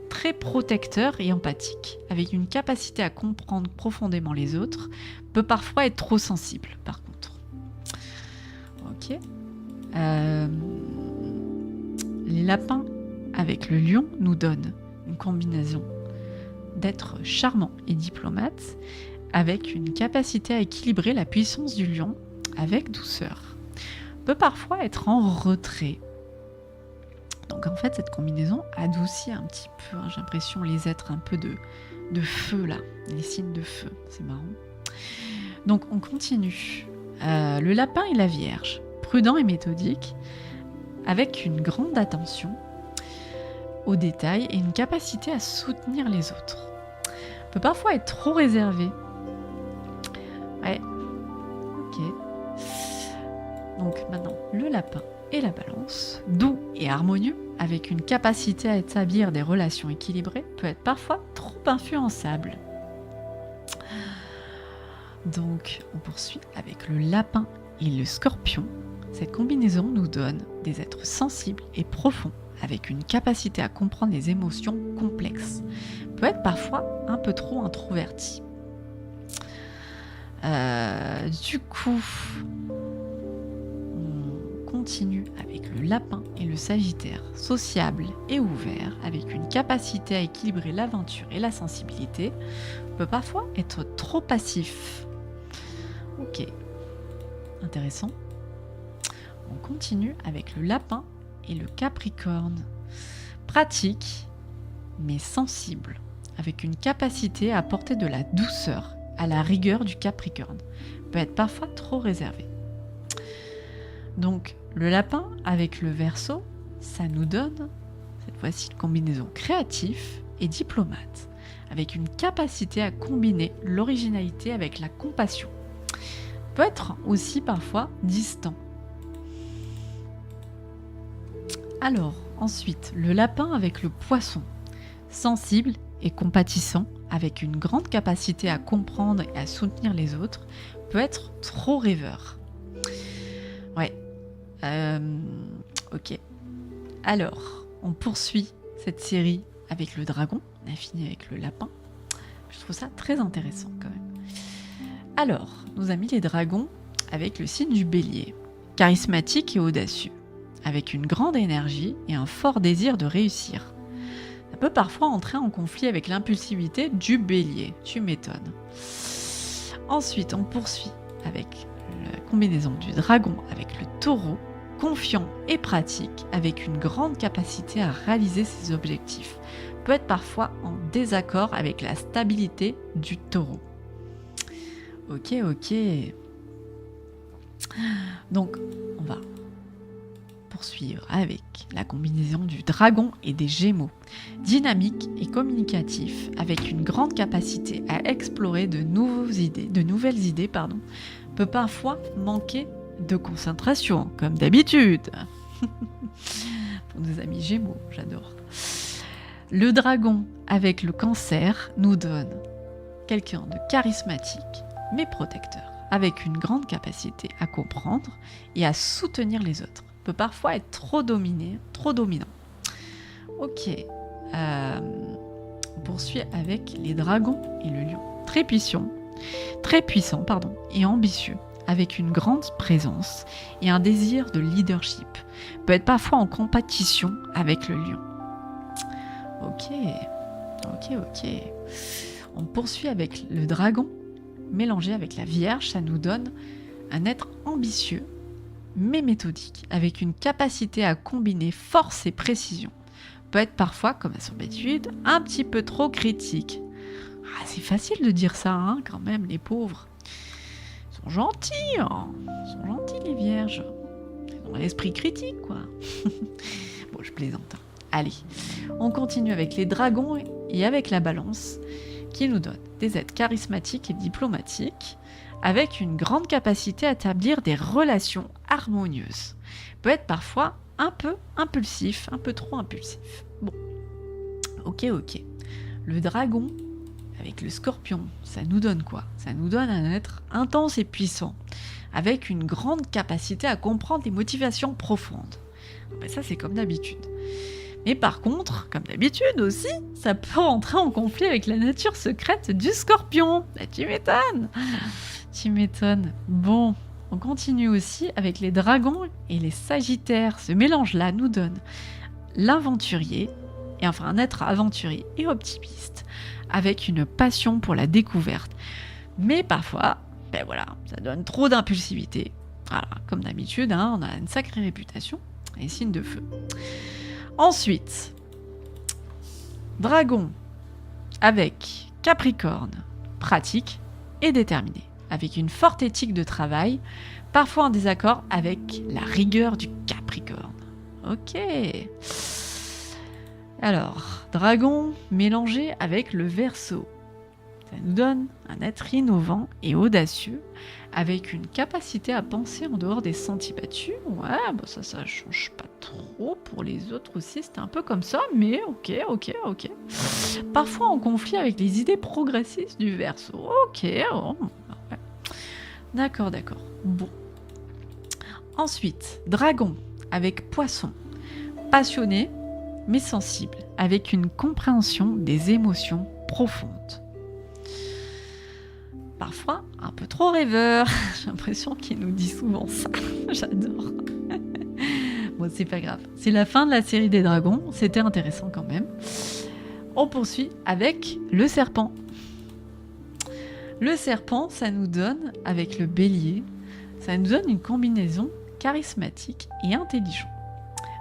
Très protecteur et empathique, avec une capacité à comprendre profondément les autres, peut parfois être trop sensible, par contre. Ok. Les lapins avec le lion nous donnent une combinaison d'être charmant et diplomate, avec une capacité à équilibrer la puissance du lion avec douceur. Peut parfois être en retrait. Donc en fait, cette combinaison adoucit un petit peu, hein, j'ai l'impression, les êtres un peu de feu là, les signes de feu, c'est marrant. Donc on continue. Le lapin et la Vierge, prudent et méthodique, avec une grande attention aux détails et une capacité à soutenir les autres. Peut parfois être trop réservé. Ouais, ok. Donc maintenant, le lapin et la Balance, doux et harmonieux, avec une capacité à établir des relations équilibrées, peut être parfois trop influençable. Donc, on poursuit avec le lapin et le Scorpion. Cette combinaison nous donne des êtres sensibles et profonds, avec une capacité à comprendre les émotions complexes. Peut être parfois un peu trop introverti. Du coup, on continue avec le lapin et le Sagittaire, sociable et ouvert, avec une capacité à équilibrer l'aventure et la sensibilité, peut parfois être trop passif. Ok, intéressant. On continue avec le lapin et le capricorne. Pratique, mais sensible, avec une capacité à apporter de la douceur à la rigueur du capricorne. Peut être parfois trop réservé. Donc, le lapin avec le Verseau, ça nous donne, cette fois-ci, une combinaison créatif et diplomate, avec une capacité à combiner l'originalité avec la compassion. Peut être aussi parfois distant. Alors, ensuite, le lapin avec le Poisson, sensible et compatissant, avec une grande capacité à comprendre et à soutenir les autres, peut être trop rêveur. Ouais. Ok. Alors, on poursuit cette série avec le dragon. On a fini avec le lapin. Je trouve ça très intéressant quand même. Alors, nous avons mis les dragons avec le signe du Bélier. Charismatique et audacieux, avec une grande énergie et un fort désir de réussir. Ça peut parfois entrer en conflit avec l'impulsivité du Bélier. Tu m'étonnes. Ensuite, on poursuit avec la combinaison du dragon avec le Taureau, confiant et pratique, avec une grande capacité à réaliser ses objectifs. Peut être parfois en désaccord avec la stabilité du Taureau. Ok. Donc, on va poursuivre avec la combinaison du dragon et des Gémeaux. Dynamique et communicatif, avec une grande capacité à explorer de nouvelles idées, peut parfois manquer de concentration, comme d'habitude. Pour nos amis Gémeaux, j'adore. Le dragon avec le Cancer nous donne quelqu'un de charismatique, mais protecteur, avec une grande capacité à comprendre et à soutenir les autres. Peut parfois être trop dominant. Ok. On poursuit avec les dragons et le lion. Très puissant, et ambitieux, avec une grande présence et un désir de leadership. Peut être parfois en compétition avec le lion. Ok. On poursuit avec le dragon mélangé avec la Vierge. Ça nous donne un être ambitieux, mais méthodique, avec une capacité à combiner force et précision. Peut être parfois, comme à son habitude, un petit peu trop critique. Ah, c'est facile de dire ça, hein, quand même, les pauvres. Ils sont gentils, les vierges. Ils ont l'esprit critique, quoi. Bon, je plaisante. Allez, on continue avec les dragons et avec la balance, qui nous donne des êtres charismatiques et diplomatiques, avec une grande capacité à établir des relations harmonieuses. Peut être parfois un peu impulsif, un peu trop impulsif. Bon, ok. Le dragon avec le Scorpion, ça nous donne quoi? Ça nous donne un être intense et puissant, avec une grande capacité à comprendre les motivations profondes. Ben ça, c'est comme d'habitude. Mais par contre, comme d'habitude aussi, ça peut entrer en conflit avec la nature secrète du Scorpion. Ben, tu m'étonnes. Bon, on continue aussi avec les dragons et les Sagittaires. Ce mélange-là nous donne l'aventurier, un être aventurier et optimiste, avec une passion pour la découverte. Mais parfois, ça donne trop d'impulsivité. Voilà, comme d'habitude, on a une sacrée réputation, et signe de feu. Ensuite, dragon avec Capricorne, pratique et déterminé, avec une forte éthique de travail, parfois en désaccord avec la rigueur du Capricorne. Ok. Alors, dragon mélangé avec le Verseau. Ça nous donne un être innovant et audacieux, avec une capacité à penser en dehors des sentiers battus. Ouais, ça change pas trop. Pour les autres aussi, c'était un peu comme ça, mais ok. Parfois en conflit avec les idées progressistes du Verseau. Ok, ouais. D'accord. Bon. Ensuite, dragon avec Poisson. Passionné, mais sensible, avec une compréhension des émotions profondes. Parfois, un peu trop rêveur. J'ai l'impression qu'il nous dit souvent ça. J'adore. Bon, c'est pas grave. C'est la fin de la série des dragons. C'était intéressant quand même. On poursuit avec le serpent. Le serpent, ça nous donne, avec le bélier, ça nous donne une combinaison charismatique et intelligent,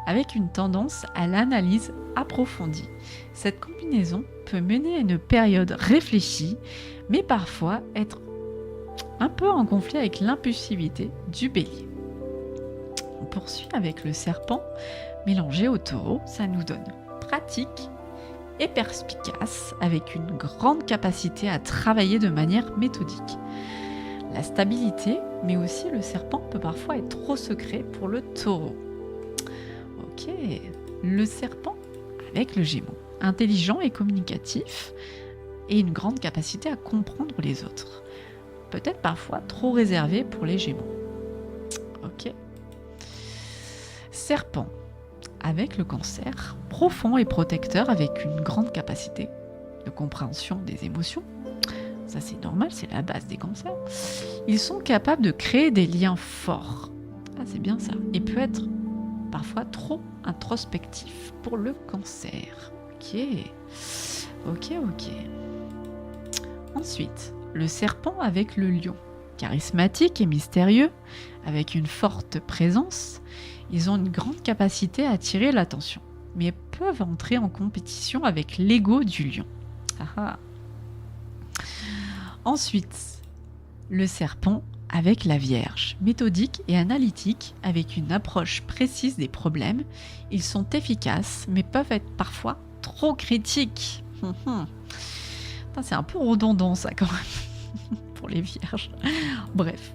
avec une tendance à l'analyse approfondie. Cette combinaison peut mener à une période réfléchie, mais parfois être un peu en conflit avec l'impulsivité du bélier. On poursuit avec le serpent mélangé au taureau, ça nous donne pratique et perspicace, avec une grande capacité à travailler de manière méthodique. La stabilité, mais aussi le serpent peut parfois être trop secret pour le taureau. Ok, le serpent avec le gémeau, intelligent et communicatif, et une grande capacité à comprendre les autres. Peut-être parfois trop réservé pour les gémeaux. Ok. Serpent avec le cancer, profond et protecteur, avec une grande capacité de compréhension des émotions. Ça c'est normal, c'est la base des cancers. Ils sont capables de créer des liens forts. Ah, c'est bien ça. Et peut être parfois trop introspectif pour le cancer. Ok. Ensuite, le serpent avec le lion. Charismatique et mystérieux, avec une forte présence, ils ont une grande capacité à attirer l'attention, mais peuvent entrer en compétition avec l'ego du lion. Ah. Ensuite, le serpent avec la Vierge, méthodique et analytique, avec une approche précise des problèmes. Ils sont efficaces, mais peuvent être parfois trop critiques. C'est un peu redondant ça quand même, pour les Vierges. Bref,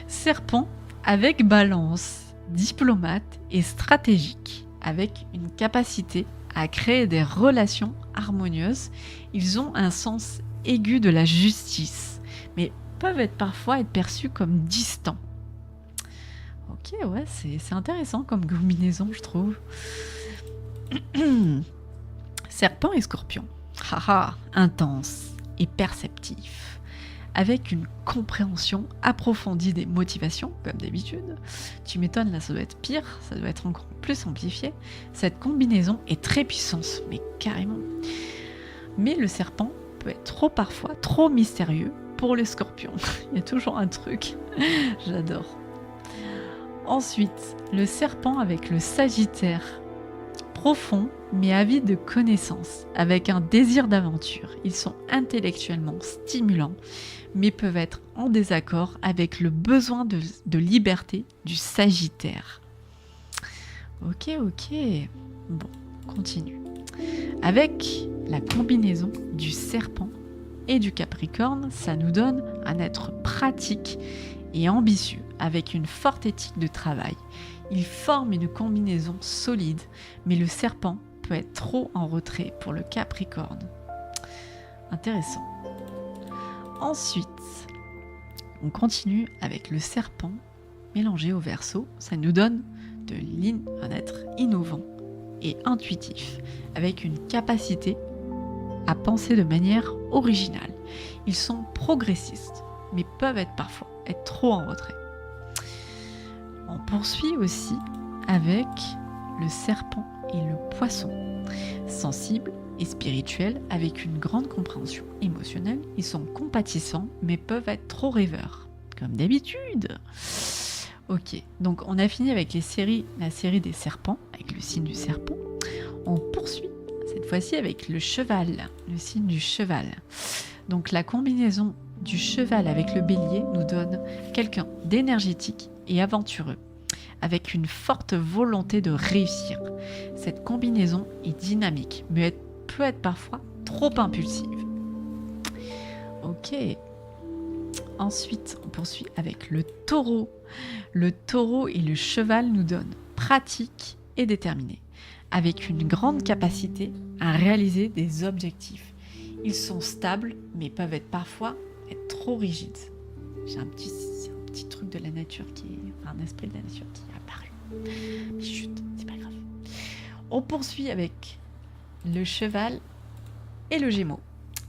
serpent avec balance, diplomate et stratégique, avec une capacité à créer des relations harmonieuses. Ils ont un sens aigu de la justice, mais peuvent parfois être perçus comme distants. Ok, ouais, c'est intéressant comme combinaison, je trouve. Serpent et scorpion. Intense et perceptif, avec une compréhension approfondie des motivations, comme d'habitude. Tu m'étonnes, là ça doit être pire, ça doit être encore plus amplifié. Cette combinaison est très puissante, mais carrément. Mais le serpent peut être parfois trop mystérieux pour les scorpions. Il y a toujours un truc, j'adore. Ensuite, le serpent avec le sagittaire, profond mais avide de connaissances, avec un désir d'aventure. Ils sont intellectuellement stimulants, mais peuvent être en désaccord avec le besoin de liberté du Sagittaire. Ok. Bon, continue. Avec la combinaison du serpent et du Capricorne, ça nous donne un être pratique et ambitieux, avec une forte éthique de travail. Ils forment une combinaison solide, mais le serpent peut être trop en retrait pour le Capricorne. Intéressant. Ensuite, on continue avec le serpent mélangé au Verseau. Ça nous donne un être innovant et intuitif, avec une capacité à penser de manière originale. Ils sont progressistes, mais peuvent parfois être trop en retrait. On poursuit aussi avec le serpent et le poisson. Sensibles et spirituels, avec une grande compréhension émotionnelle, ils sont compatissants, mais peuvent être trop rêveurs, comme d'habitude. Ok, donc on a fini avec la série des serpents, avec le signe du serpent. On poursuit cette fois-ci avec le cheval, le signe du cheval. Donc la combinaison du cheval avec le bélier nous donne quelqu'un d'énergétique et aventureux, avec une forte volonté de réussir. Cette combinaison est dynamique, mais peut être parfois trop impulsive. Ok. Ensuite, on poursuit avec le taureau. Le taureau et le cheval nous donnent pratique et déterminé, avec une grande capacité à réaliser des objectifs. Ils sont stables, mais peuvent parfois être trop rigides. J'ai un petit truc de la nature un esprit de la nature qui est apparu. Mais chut, c'est pas grave. On poursuit avec le cheval et le gémeau.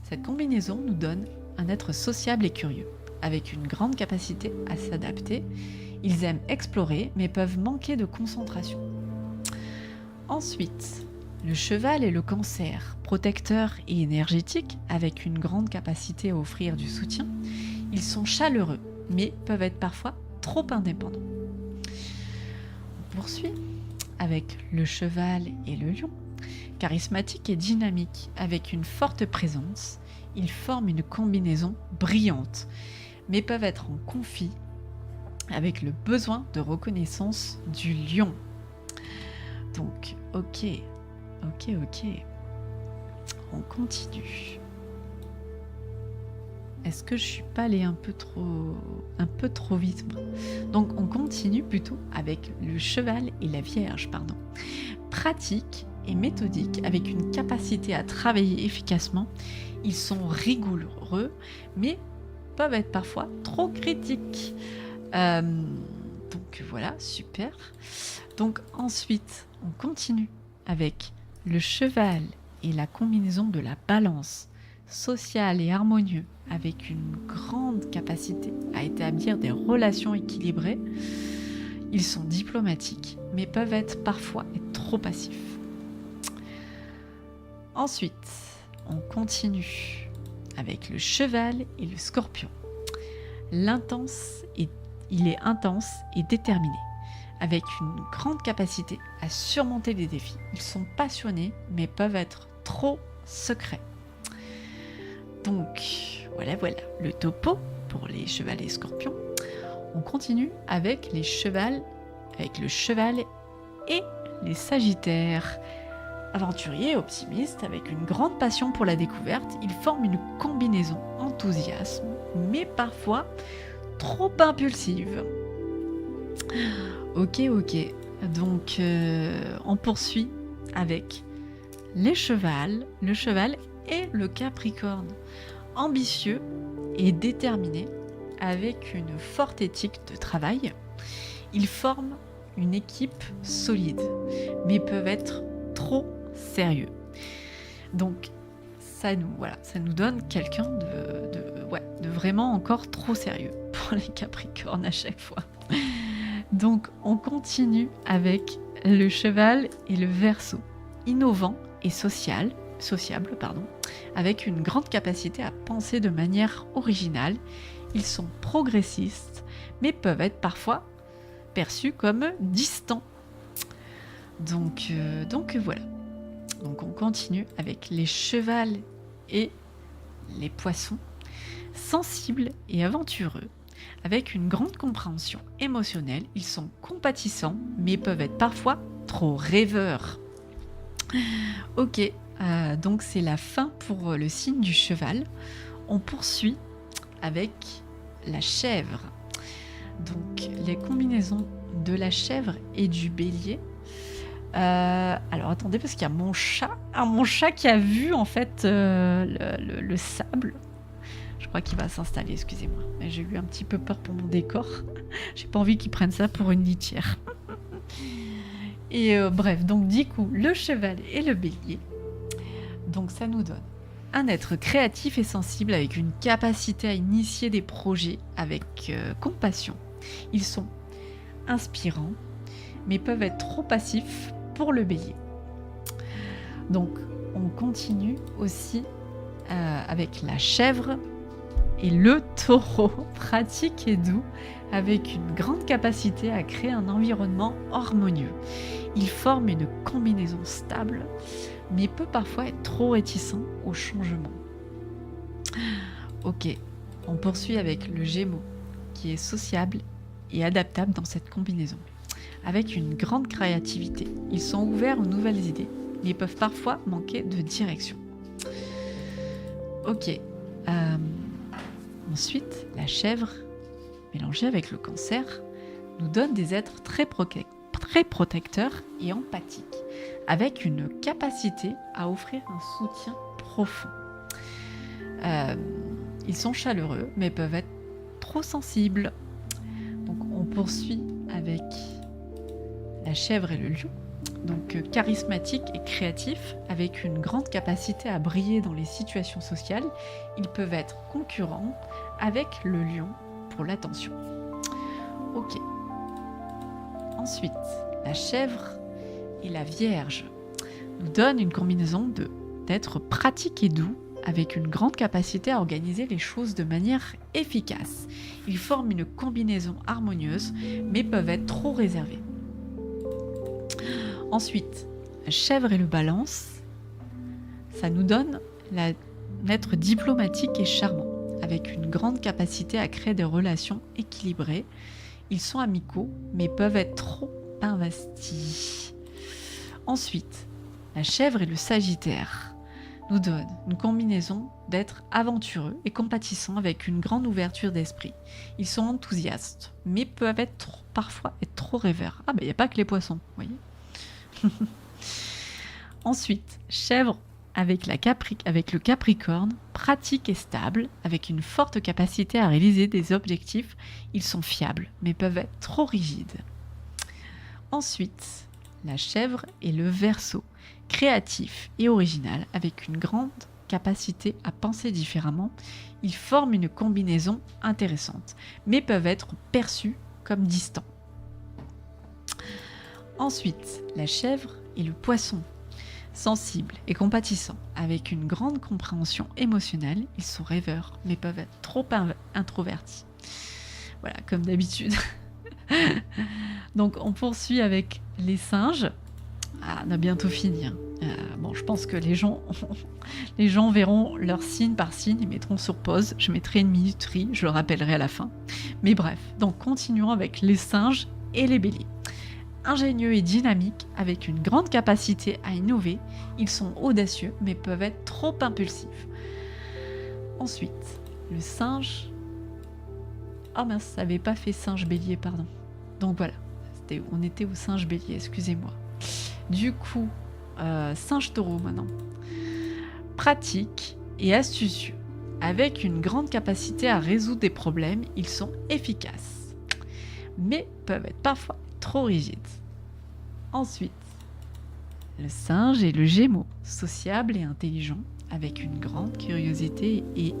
Cette combinaison nous donne un être sociable et curieux, avec une grande capacité à s'adapter. Ils aiment explorer, mais peuvent manquer de concentration. Ensuite, le cheval et le cancer, protecteur et énergétique, avec une grande capacité à offrir du soutien. Ils sont chaleureux, mais peuvent être parfois trop indépendants. poursuit avec le cheval et le lion. Charismatique et dynamique, avec une forte présence, ils forment une combinaison brillante, mais peuvent être en conflit avec le besoin de reconnaissance du lion. Donc, ok, on continue. Est-ce que je suis pas allée un peu trop vite? Donc, on continue plutôt avec le cheval et la Vierge, pardon. Pratique et méthodique, avec une capacité à travailler efficacement. Ils sont rigoureux, mais peuvent être parfois trop critiques. Donc voilà, super. Donc ensuite, on continue avec le cheval et la combinaison de la balance, social et harmonieux, avec une grande capacité à établir des relations équilibrées. Ils sont diplomatiques, mais peuvent être parfois trop passifs. Ensuite, on continue avec le cheval et le scorpion. Il est intense et déterminé, avec une grande capacité à surmonter les défis. Ils sont passionnés, mais peuvent être trop secrets. Donc, voilà le topo pour les chevals et scorpions. On continue avec le cheval et les sagittaires. Aventuriers, optimistes, avec une grande passion pour la découverte, ils forment une combinaison enthousiasme, mais parfois trop impulsive. Ok. Donc, on poursuit avec le cheval et le capricorne. Ambitieux et déterminé, avec une forte éthique de travail, ils forment une équipe solide, mais peuvent être trop sérieux. Donc, ça nous donne quelqu'un de vraiment encore trop sérieux pour les Capricornes à chaque fois. Donc, on continue avec le cheval et le Verseau. Innovant et sociable, avec une grande capacité à penser de manière originale. Ils sont progressistes, mais peuvent être parfois perçus comme distants. Donc voilà. Donc on continue avec les chevals et les poissons, sensibles et aventureux, avec une grande compréhension émotionnelle. Ils sont compatissants, mais peuvent être parfois trop rêveurs. Ok, donc c'est la fin pour le signe du cheval. On poursuit avec la chèvre. Donc les combinaisons de la chèvre et du bélier. Alors attendez, parce qu'il y a mon chat qui a vu en fait le sable. Je crois qu'il va s'installer, excusez-moi. Mais j'ai eu un petit peu peur pour mon décor. J'ai pas envie qu'il prenne ça pour une litière. Et bref, donc du coup, le cheval et le bélier. Donc ça nous donne un être créatif et sensible, avec une capacité à initier des projets avec compassion. Ils sont inspirants, mais peuvent être trop passifs pour le bélier. Donc, on continue aussi avec la chèvre et le taureau, pratique et doux, avec une grande capacité à créer un environnement harmonieux. Ils forment une combinaison stable, mais peut parfois être trop réticent au changement. Ok, on poursuit avec le Gémeaux, qui est sociable et adaptable dans cette combinaison. Avec une grande créativité, ils sont ouverts aux nouvelles idées, mais peuvent parfois manquer de direction. Ok, ensuite, la chèvre, mélangée avec le Cancer, nous donne des êtres très protecteurs et empathiques, avec une capacité à offrir un soutien profond. Ils sont chaleureux, mais peuvent être trop sensibles. Donc on poursuit avec la chèvre et le lion. Donc charismatique et créatif, avec une grande capacité à briller dans les situations sociales. Ils peuvent être concurrents avec le lion pour l'attention. Ok. Ensuite, la chèvre et la Vierge nous donnent une combinaison d'être pratique et doux, avec une grande capacité à organiser les choses de manière efficace. Ils forment une combinaison harmonieuse, mais peuvent être trop réservés. Ensuite, la chèvre et le balance, ça nous donne l'être diplomatique et charmant, avec une grande capacité à créer des relations équilibrées. Ils sont amicaux, mais peuvent être trop investis. Ensuite, la chèvre et le sagittaire nous donnent une combinaison d'être aventureux et compatissants avec une grande ouverture d'esprit. Ils sont enthousiastes, mais peuvent être parfois être trop rêveurs. Ah ben, il n'y a pas que les poissons, vous voyez. Ensuite, chèvre avec le Capricorne, pratique et stable, avec une forte capacité à réaliser des objectifs. Ils sont fiables, mais peuvent être trop rigides. Ensuite, la chèvre et le Verseau, créatif et original, avec une grande capacité à penser différemment. Ils forment une combinaison intéressante, mais peuvent être perçus comme distants. Ensuite, la chèvre et le Poisson, sensibles et compatissants, avec une grande compréhension émotionnelle. Ils sont rêveurs, mais peuvent être trop introvertis. Voilà, comme d'habitude. Donc, on poursuit avec les singes. Ah, on a bientôt fini. Bon, je pense que les gens verront leur signe par signe et mettront sur pause. Je mettrai une minuterie, je le rappellerai à la fin. Mais bref, donc continuons avec les singes et les béliers. Ingénieux et dynamiques, avec une grande capacité à innover, ils sont audacieux mais peuvent être trop impulsifs. Ensuite, le singe... Oh mince, ça n'avait pas fait singe bélier, pardon. Donc voilà, on était au singe bélier, excusez-moi. Du coup, singe taureau maintenant. Pratique et astucieux, avec une grande capacité à résoudre des problèmes, ils sont efficaces, mais peuvent être parfois trop rigides. Ensuite, le singe et le gémeau, sociable et intelligent, avec une grande curiosité et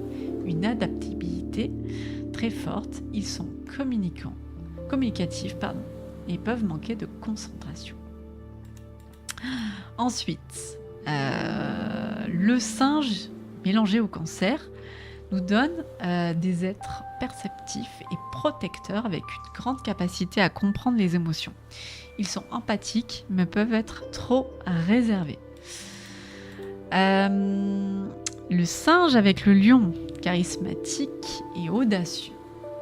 une adaptabilité très forte, ils sont communicatifs, et peuvent manquer de concentration. Ensuite, le singe mélangé au cancer nous donne des êtres perceptifs et protecteurs avec une grande capacité à comprendre les émotions. Ils sont empathiques mais peuvent être trop réservés. Le singe avec le lion, charismatique et audacieux,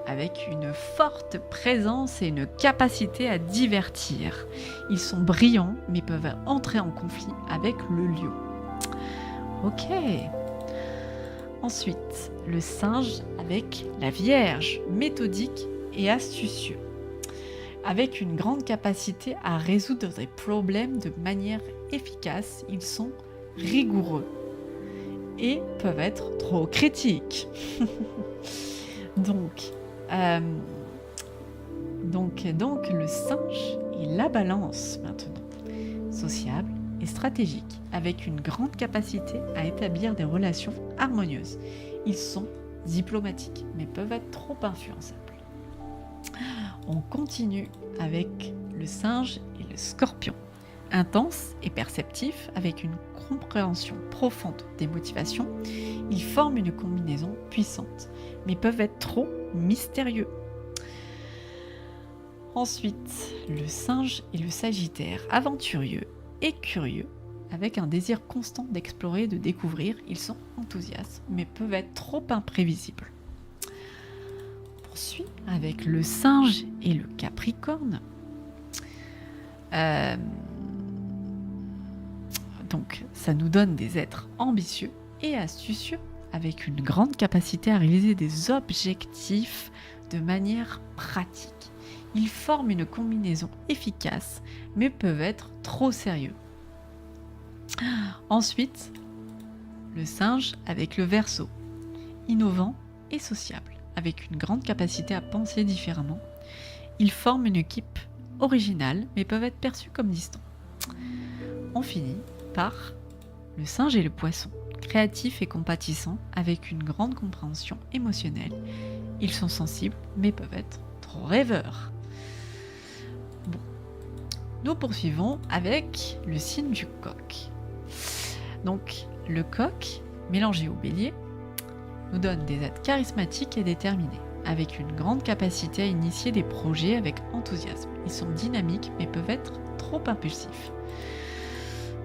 avec une forte présence et une capacité à divertir. Ils sont brillants mais peuvent entrer en conflit avec le lion. Ok. Ensuite, le singe avec la Vierge, méthodique et astucieux, avec une grande capacité à résoudre des problèmes de manière efficace. Ils sont rigoureux et peuvent être trop critiques. Donc, le singe et la balance maintenant, sociable et stratégique, avec une grande capacité à établir des relations harmonieuses. Ils sont diplomatiques, mais peuvent être trop influençables. On continue avec le singe et le scorpion. Intense et perceptif, avec une compréhension profonde des motivations, ils forment une combinaison puissante, mais peuvent être trop mystérieux. Ensuite, le singe et le sagittaire, aventurieux et curieux, avec un désir constant d'explorer et de découvrir. Ils sont enthousiastes, mais peuvent être trop imprévisibles. On poursuit avec le singe et le capricorne. Donc, ça nous donne des êtres ambitieux et astucieux, avec une grande capacité à réaliser des objectifs de manière pratique. Ils forment une combinaison efficace, mais peuvent être trop sérieux. Ensuite, le singe avec le Verseau, innovant et sociable, avec une grande capacité à penser différemment. Ils forment une équipe originale, mais peuvent être perçus comme distants. On finit par le singe et le Poisson, créatifs et compatissants, avec une grande compréhension émotionnelle. Ils sont sensibles, mais peuvent être trop rêveurs. Bon. Nous poursuivons avec le signe du Coq. Donc, le Coq, mélangé au Bélier, nous donne des êtres charismatiques et déterminés, avec une grande capacité à initier des projets avec enthousiasme. Ils sont dynamiques mais peuvent être trop impulsifs.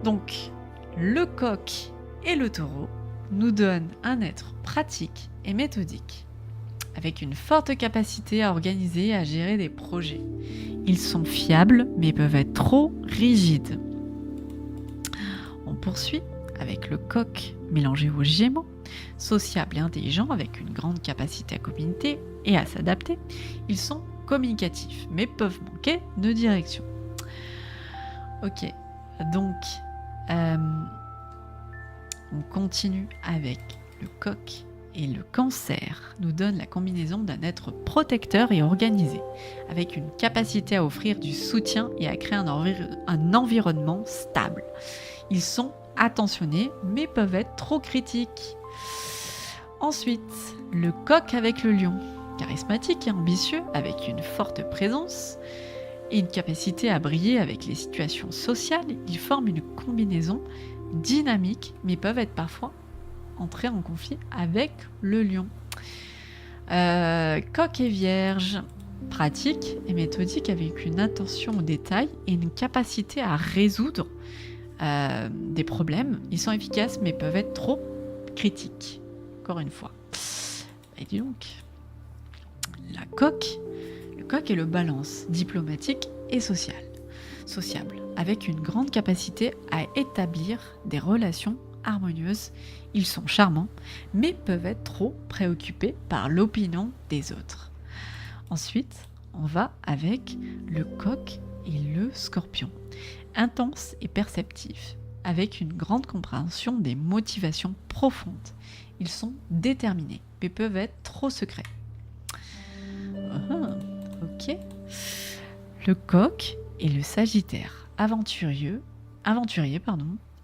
Donc, le coq et le taureau nous donnent un être pratique et méthodique, avec une forte capacité à organiser et à gérer des projets. Ils sont fiables mais peuvent être trop rigides. On poursuit avec le coq mélangé aux Gémeaux, sociable et intelligent avec une grande capacité à communiquer et à s'adapter. Ils sont communicatifs mais peuvent manquer de direction. Ok, donc on continue avec le coq et le Cancer nous donne la combinaison d'un être protecteur et organisé, avec une capacité à offrir du soutien et à créer un environnement stable. Ils sont attentionnés mais peuvent être trop critiques. Ensuite, le coq avec le lion, charismatique et ambitieux, avec une forte présence et une capacité à briller avec les situations sociales. Ils forment une combinaison dynamique mais peuvent être parfois entrer en conflit avec le lion. Coq et Vierge, pratique et méthodique avec une attention aux détails et une capacité à résoudre des problèmes. Ils sont efficaces mais peuvent être trop critiques. Encore une fois. Et dis donc, le coq est le balance, diplomatique et sociable, avec une grande capacité à établir des relations harmonieuses. Ils sont charmants, mais peuvent être trop préoccupés par l'opinion des autres. Ensuite, on va avec le coq et le Scorpion. Intense et perceptif, avec une grande compréhension des motivations profondes. Ils sont déterminés, mais peuvent être trop secrets. Ok. Le coq et le Sagittaire, aventurier,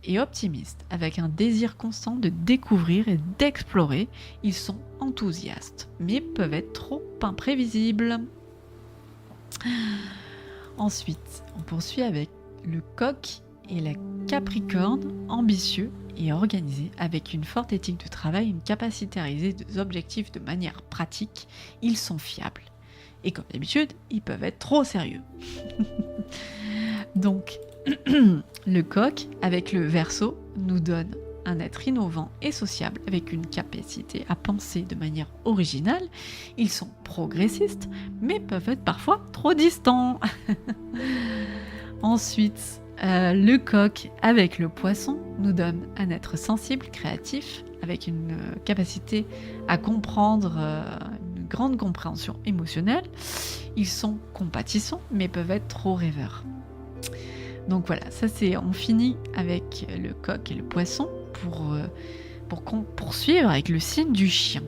et optimiste, avec un désir constant de découvrir et d'explorer. Ils sont enthousiastes, mais peuvent être trop imprévisibles. Ensuite, on poursuit avec le coq et la Capricorne, ambitieux et organisé, avec une forte éthique de travail, une capacité à réaliser des objectifs de manière pratique. Ils sont fiables. Et comme d'habitude, ils peuvent être trop sérieux. Donc, le coq avec le Verseau nous donne un être innovant et sociable avec une capacité à penser de manière originale. Ils sont progressistes, mais peuvent être parfois trop distants. Ensuite, le coq avec le Poisson nous donne un être sensible, créatif, avec une capacité à comprendre, une grande compréhension émotionnelle. Ils sont compatissants, mais peuvent être trop rêveurs. Donc voilà, on finit avec le coq et le Poisson pour poursuivre avec le signe du Chien.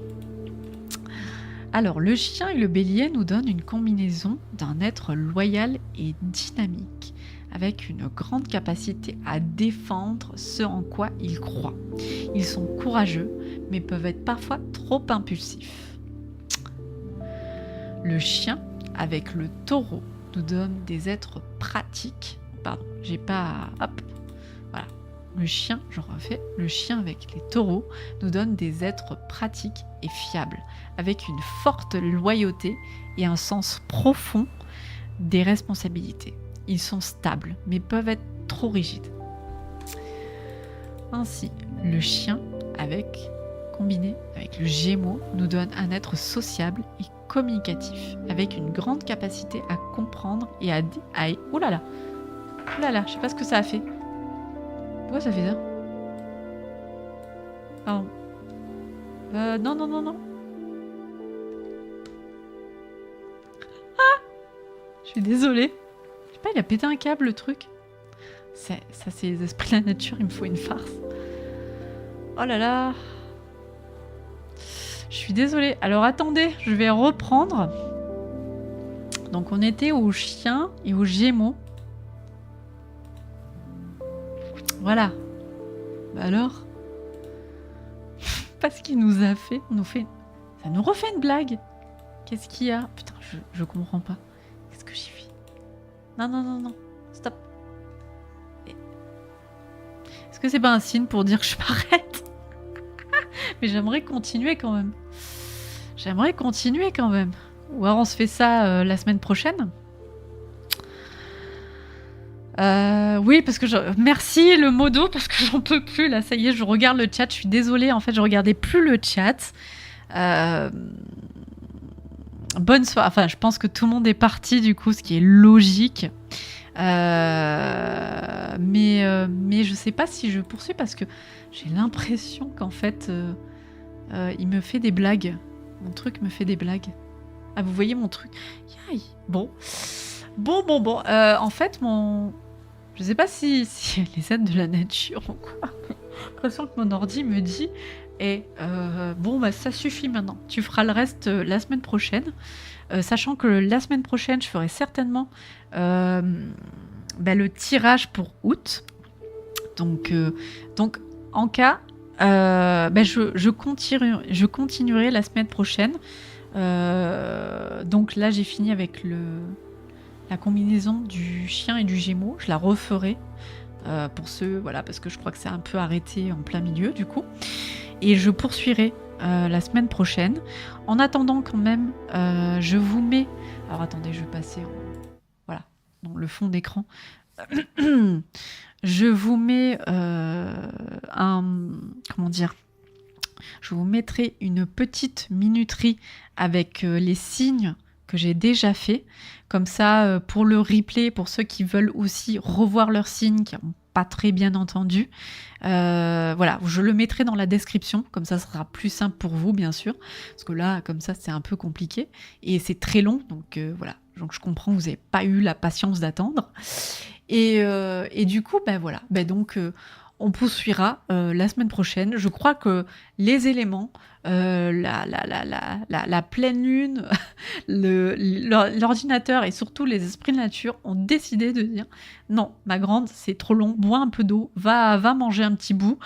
Alors, le Chien et le Bélier nous donnent une combinaison d'un être loyal et dynamique, avec une grande capacité à défendre ce en quoi ils croient. Ils sont courageux, mais peuvent être parfois trop impulsifs. Le Chien avec le Taureau nous donne des êtres pratiques. Voilà. Le chien avec les taureaux nous donne des êtres pratiques et fiables, avec une forte loyauté et un sens profond des responsabilités. Ils sont stables, mais peuvent être trop rigides. Ainsi, le chien combiné avec le Gémeaux nous donne un être sociable et communicatif, avec une grande capacité à comprendre et à oh là là, je sais pas ce que ça a fait. Pourquoi ça fait ça? Pardon. Non. Je suis désolée. Je sais pas, il a pété un câble, le truc. Ça, c'est les esprits de la nature, il me faut une farce. Oh là là. Je suis désolée. Alors attendez, je vais reprendre. Donc on était au chien et aux Gémeaux. Voilà. Bah alors, pas ce qu'il nous a fait. Ça nous refait une blague. Qu'est-ce qu'il y a? Putain, je comprends pas. Qu'est-ce que j'ai fait? Non. Stop. Est-ce que c'est pas un signe pour dire que je m'arrête? Mais j'aimerais continuer quand même. J'aimerais continuer quand même. Ou alors on se fait ça la semaine prochaine. Oui, parce que merci le modo, parce que j'en peux plus là. Ça y est, je regarde le chat. Je suis désolée, en fait, je regardais plus le chat. Bonne soirée. Enfin, je pense que tout le monde est parti du coup, ce qui est logique. Mais je sais pas si je poursuis parce que j'ai l'impression qu'en fait, il me fait des blagues. Mon truc me fait des blagues. Ah, vous voyez mon truc? Aïe. Bon. En fait, je sais pas si les aides de la nature ou quoi. J'ai l'impression que mon ordi me dit bon, bah ça suffit maintenant. Tu feras le reste la semaine prochaine. Sachant que la semaine prochaine, je ferai certainement le tirage pour août. Donc en cas, je continuerai la semaine prochaine. Donc là, j'ai fini avec la combinaison du chien et du gémeau. Je la referai pour ceux, voilà, parce que je crois que c'est un peu arrêté en plein milieu du coup. Et je poursuivrai la semaine prochaine. En attendant quand même, je vous mets... Alors attendez, je vais passer voilà, dans le fond d'écran. Je vous mets comment dire, je vous mettrai une petite minuterie avec les signes que j'ai déjà fait. Comme ça, pour le replay, pour ceux qui veulent aussi revoir leurs signes, qui n'ont pas très bien entendu, voilà, je le mettrai dans la description. Comme ça, ce sera plus simple pour vous, bien sûr. Parce que là, comme ça, c'est un peu compliqué. Et c'est très long, donc voilà. Donc je comprends que vous n'avez pas eu la patience d'attendre. Et du coup, voilà. Donc, on poursuivra la semaine prochaine. Je crois que les éléments, la pleine lune, l'ordinateur et surtout les esprits de nature ont décidé de dire non, ma grande, c'est trop long, bois un peu d'eau, va manger un petit bout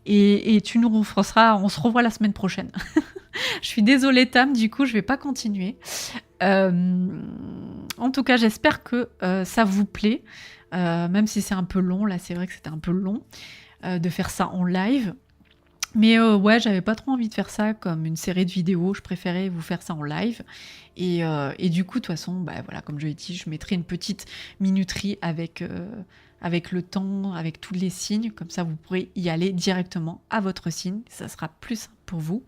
et tu nous referas, on se revoit la semaine prochaine. Je suis désolée Tam, du coup je vais pas continuer. En tout cas, j'espère que ça vous plaît, même si c'est un peu long. Là, c'est vrai que c'était un peu long de faire ça en live. Mais ouais, j'avais pas trop envie de faire ça comme une série de vidéos. Je préférais vous faire ça en live. Et du coup, de toute façon, voilà, comme je l'ai dit, je mettrai une petite minuterie avec le temps, avec tous les signes. Comme ça, vous pourrez y aller directement à votre signe. Ça sera plus simple pour vous.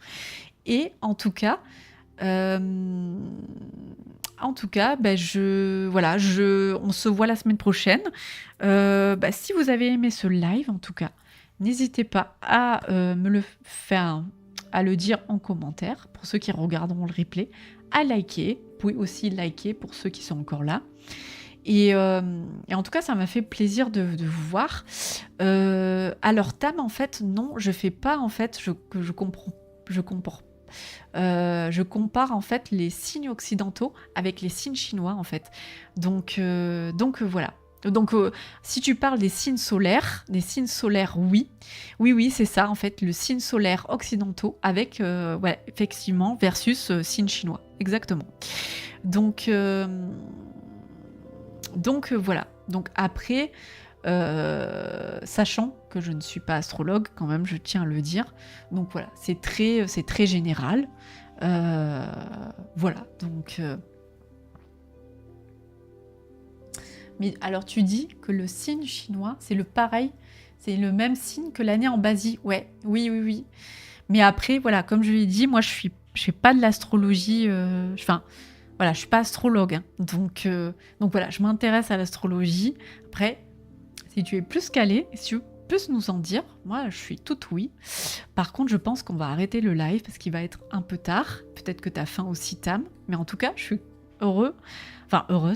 Et en tout cas, on se voit la semaine prochaine. Si vous avez aimé ce live, en tout cas, n'hésitez pas à me le faire, à le dire en commentaire pour ceux qui regarderont le replay, à liker. Vous pouvez aussi liker pour ceux qui sont encore là. Et en tout cas, ça m'a fait plaisir de vous voir. Alors Tam, en fait, non, je fais pas. En fait, je compare en fait les signes occidentaux avec les signes chinois en fait. Donc voilà. Donc si tu parles des signes solaires, oui, c'est ça en fait, le signe solaire occidentaux avec effectivement versus signe chinois, exactement. Donc voilà. Donc après, sachant que je ne suis pas astrologue, quand même, je tiens à le dire. Donc voilà, c'est très général. Voilà, donc... Mais alors tu dis que le signe chinois, c'est le pareil, c'est le même signe que l'année en Basie. Ouais, oui. Mais après, voilà, comme je l'ai dit, moi je fais pas de l'astrologie, voilà, je suis pas astrologue, hein. Donc voilà, je m'intéresse à l'astrologie. Après, si tu es plus calé, si tu veux plus nous en dire, moi je suis toute oui. Par contre, je pense qu'on va arrêter le live parce qu'il va être un peu tard. Peut-être que t'as faim aussi, Tam. Mais en tout cas, je suis heureuse,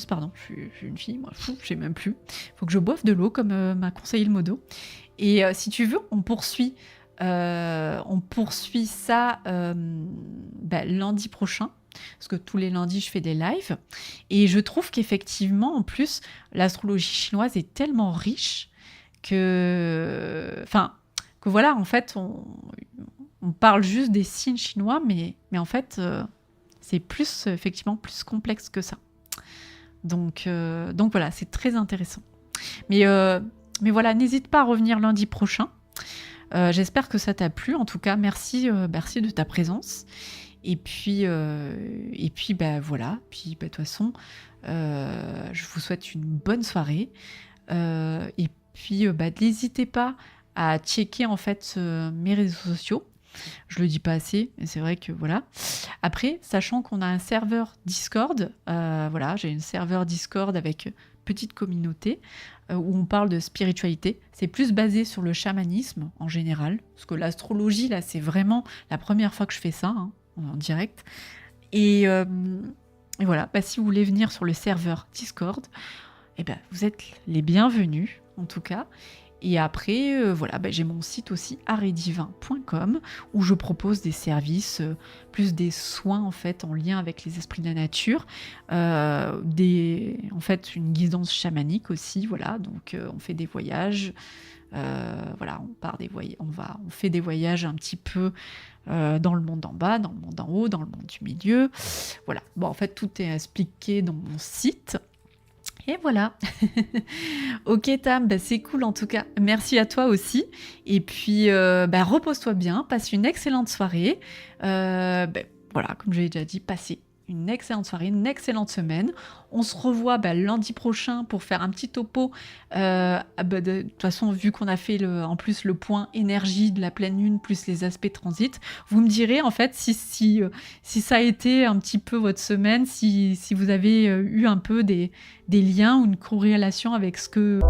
pardon. Je suis une fille, moi, je sais même plus. Faut que je boive de l'eau comme m'a conseillé le modo. Et si tu veux, on poursuit ça lundi prochain. Parce que tous les lundis, je fais des lives. Et je trouve qu'effectivement, en plus, l'astrologie chinoise est tellement riche que voilà, en fait, on parle juste des signes chinois, mais en fait, c'est effectivement plus complexe que ça. Donc voilà, c'est très intéressant. Mais voilà, n'hésite pas à revenir lundi prochain. J'espère que ça t'a plu. En tout cas, merci de ta présence. Et puis, bah, voilà. Puis, bah, de toute façon, je vous souhaite une bonne soirée. Et puis, bah, n'hésitez pas à checker en fait mes réseaux sociaux. Je le dis pas assez, mais c'est vrai que voilà. Après, sachant qu'on a un serveur Discord, voilà, j'ai un serveur Discord avec petite communauté où on parle de spiritualité. C'est plus basé sur le chamanisme en général, parce que l'astrologie, là, c'est vraiment la première fois que je fais ça, hein, en direct. Et, euh, et voilà, bah, si vous voulez venir sur le serveur Discord, eh ben, vous êtes les bienvenus, en tout cas. Et après, voilà, bah, j'ai mon site aussi arédivin.com où je propose des services, plus des soins en fait en lien avec les esprits de la nature, en fait une guidance chamanique aussi, voilà. Donc on fait des voyages, voilà, on fait des voyages un petit peu dans le monde en bas, dans le monde en haut, dans le monde du milieu, voilà. Bon, en fait tout est expliqué dans mon site. Et voilà. Ok Tam, bah, c'est cool en tout cas. Merci à toi aussi. Et puis bah, repose-toi bien, passe une excellente soirée. Bah, voilà, comme j'ai déjà dit, passez une excellente soirée, une excellente semaine. On se revoit bah, lundi prochain pour faire un petit topo. Bah, de toute façon, vu qu'on a fait en plus le point énergie de la pleine lune plus les aspects transit, vous me direz en fait si ça a été un petit peu votre semaine, si vous avez eu un peu des liens ou une corrélation avec ce que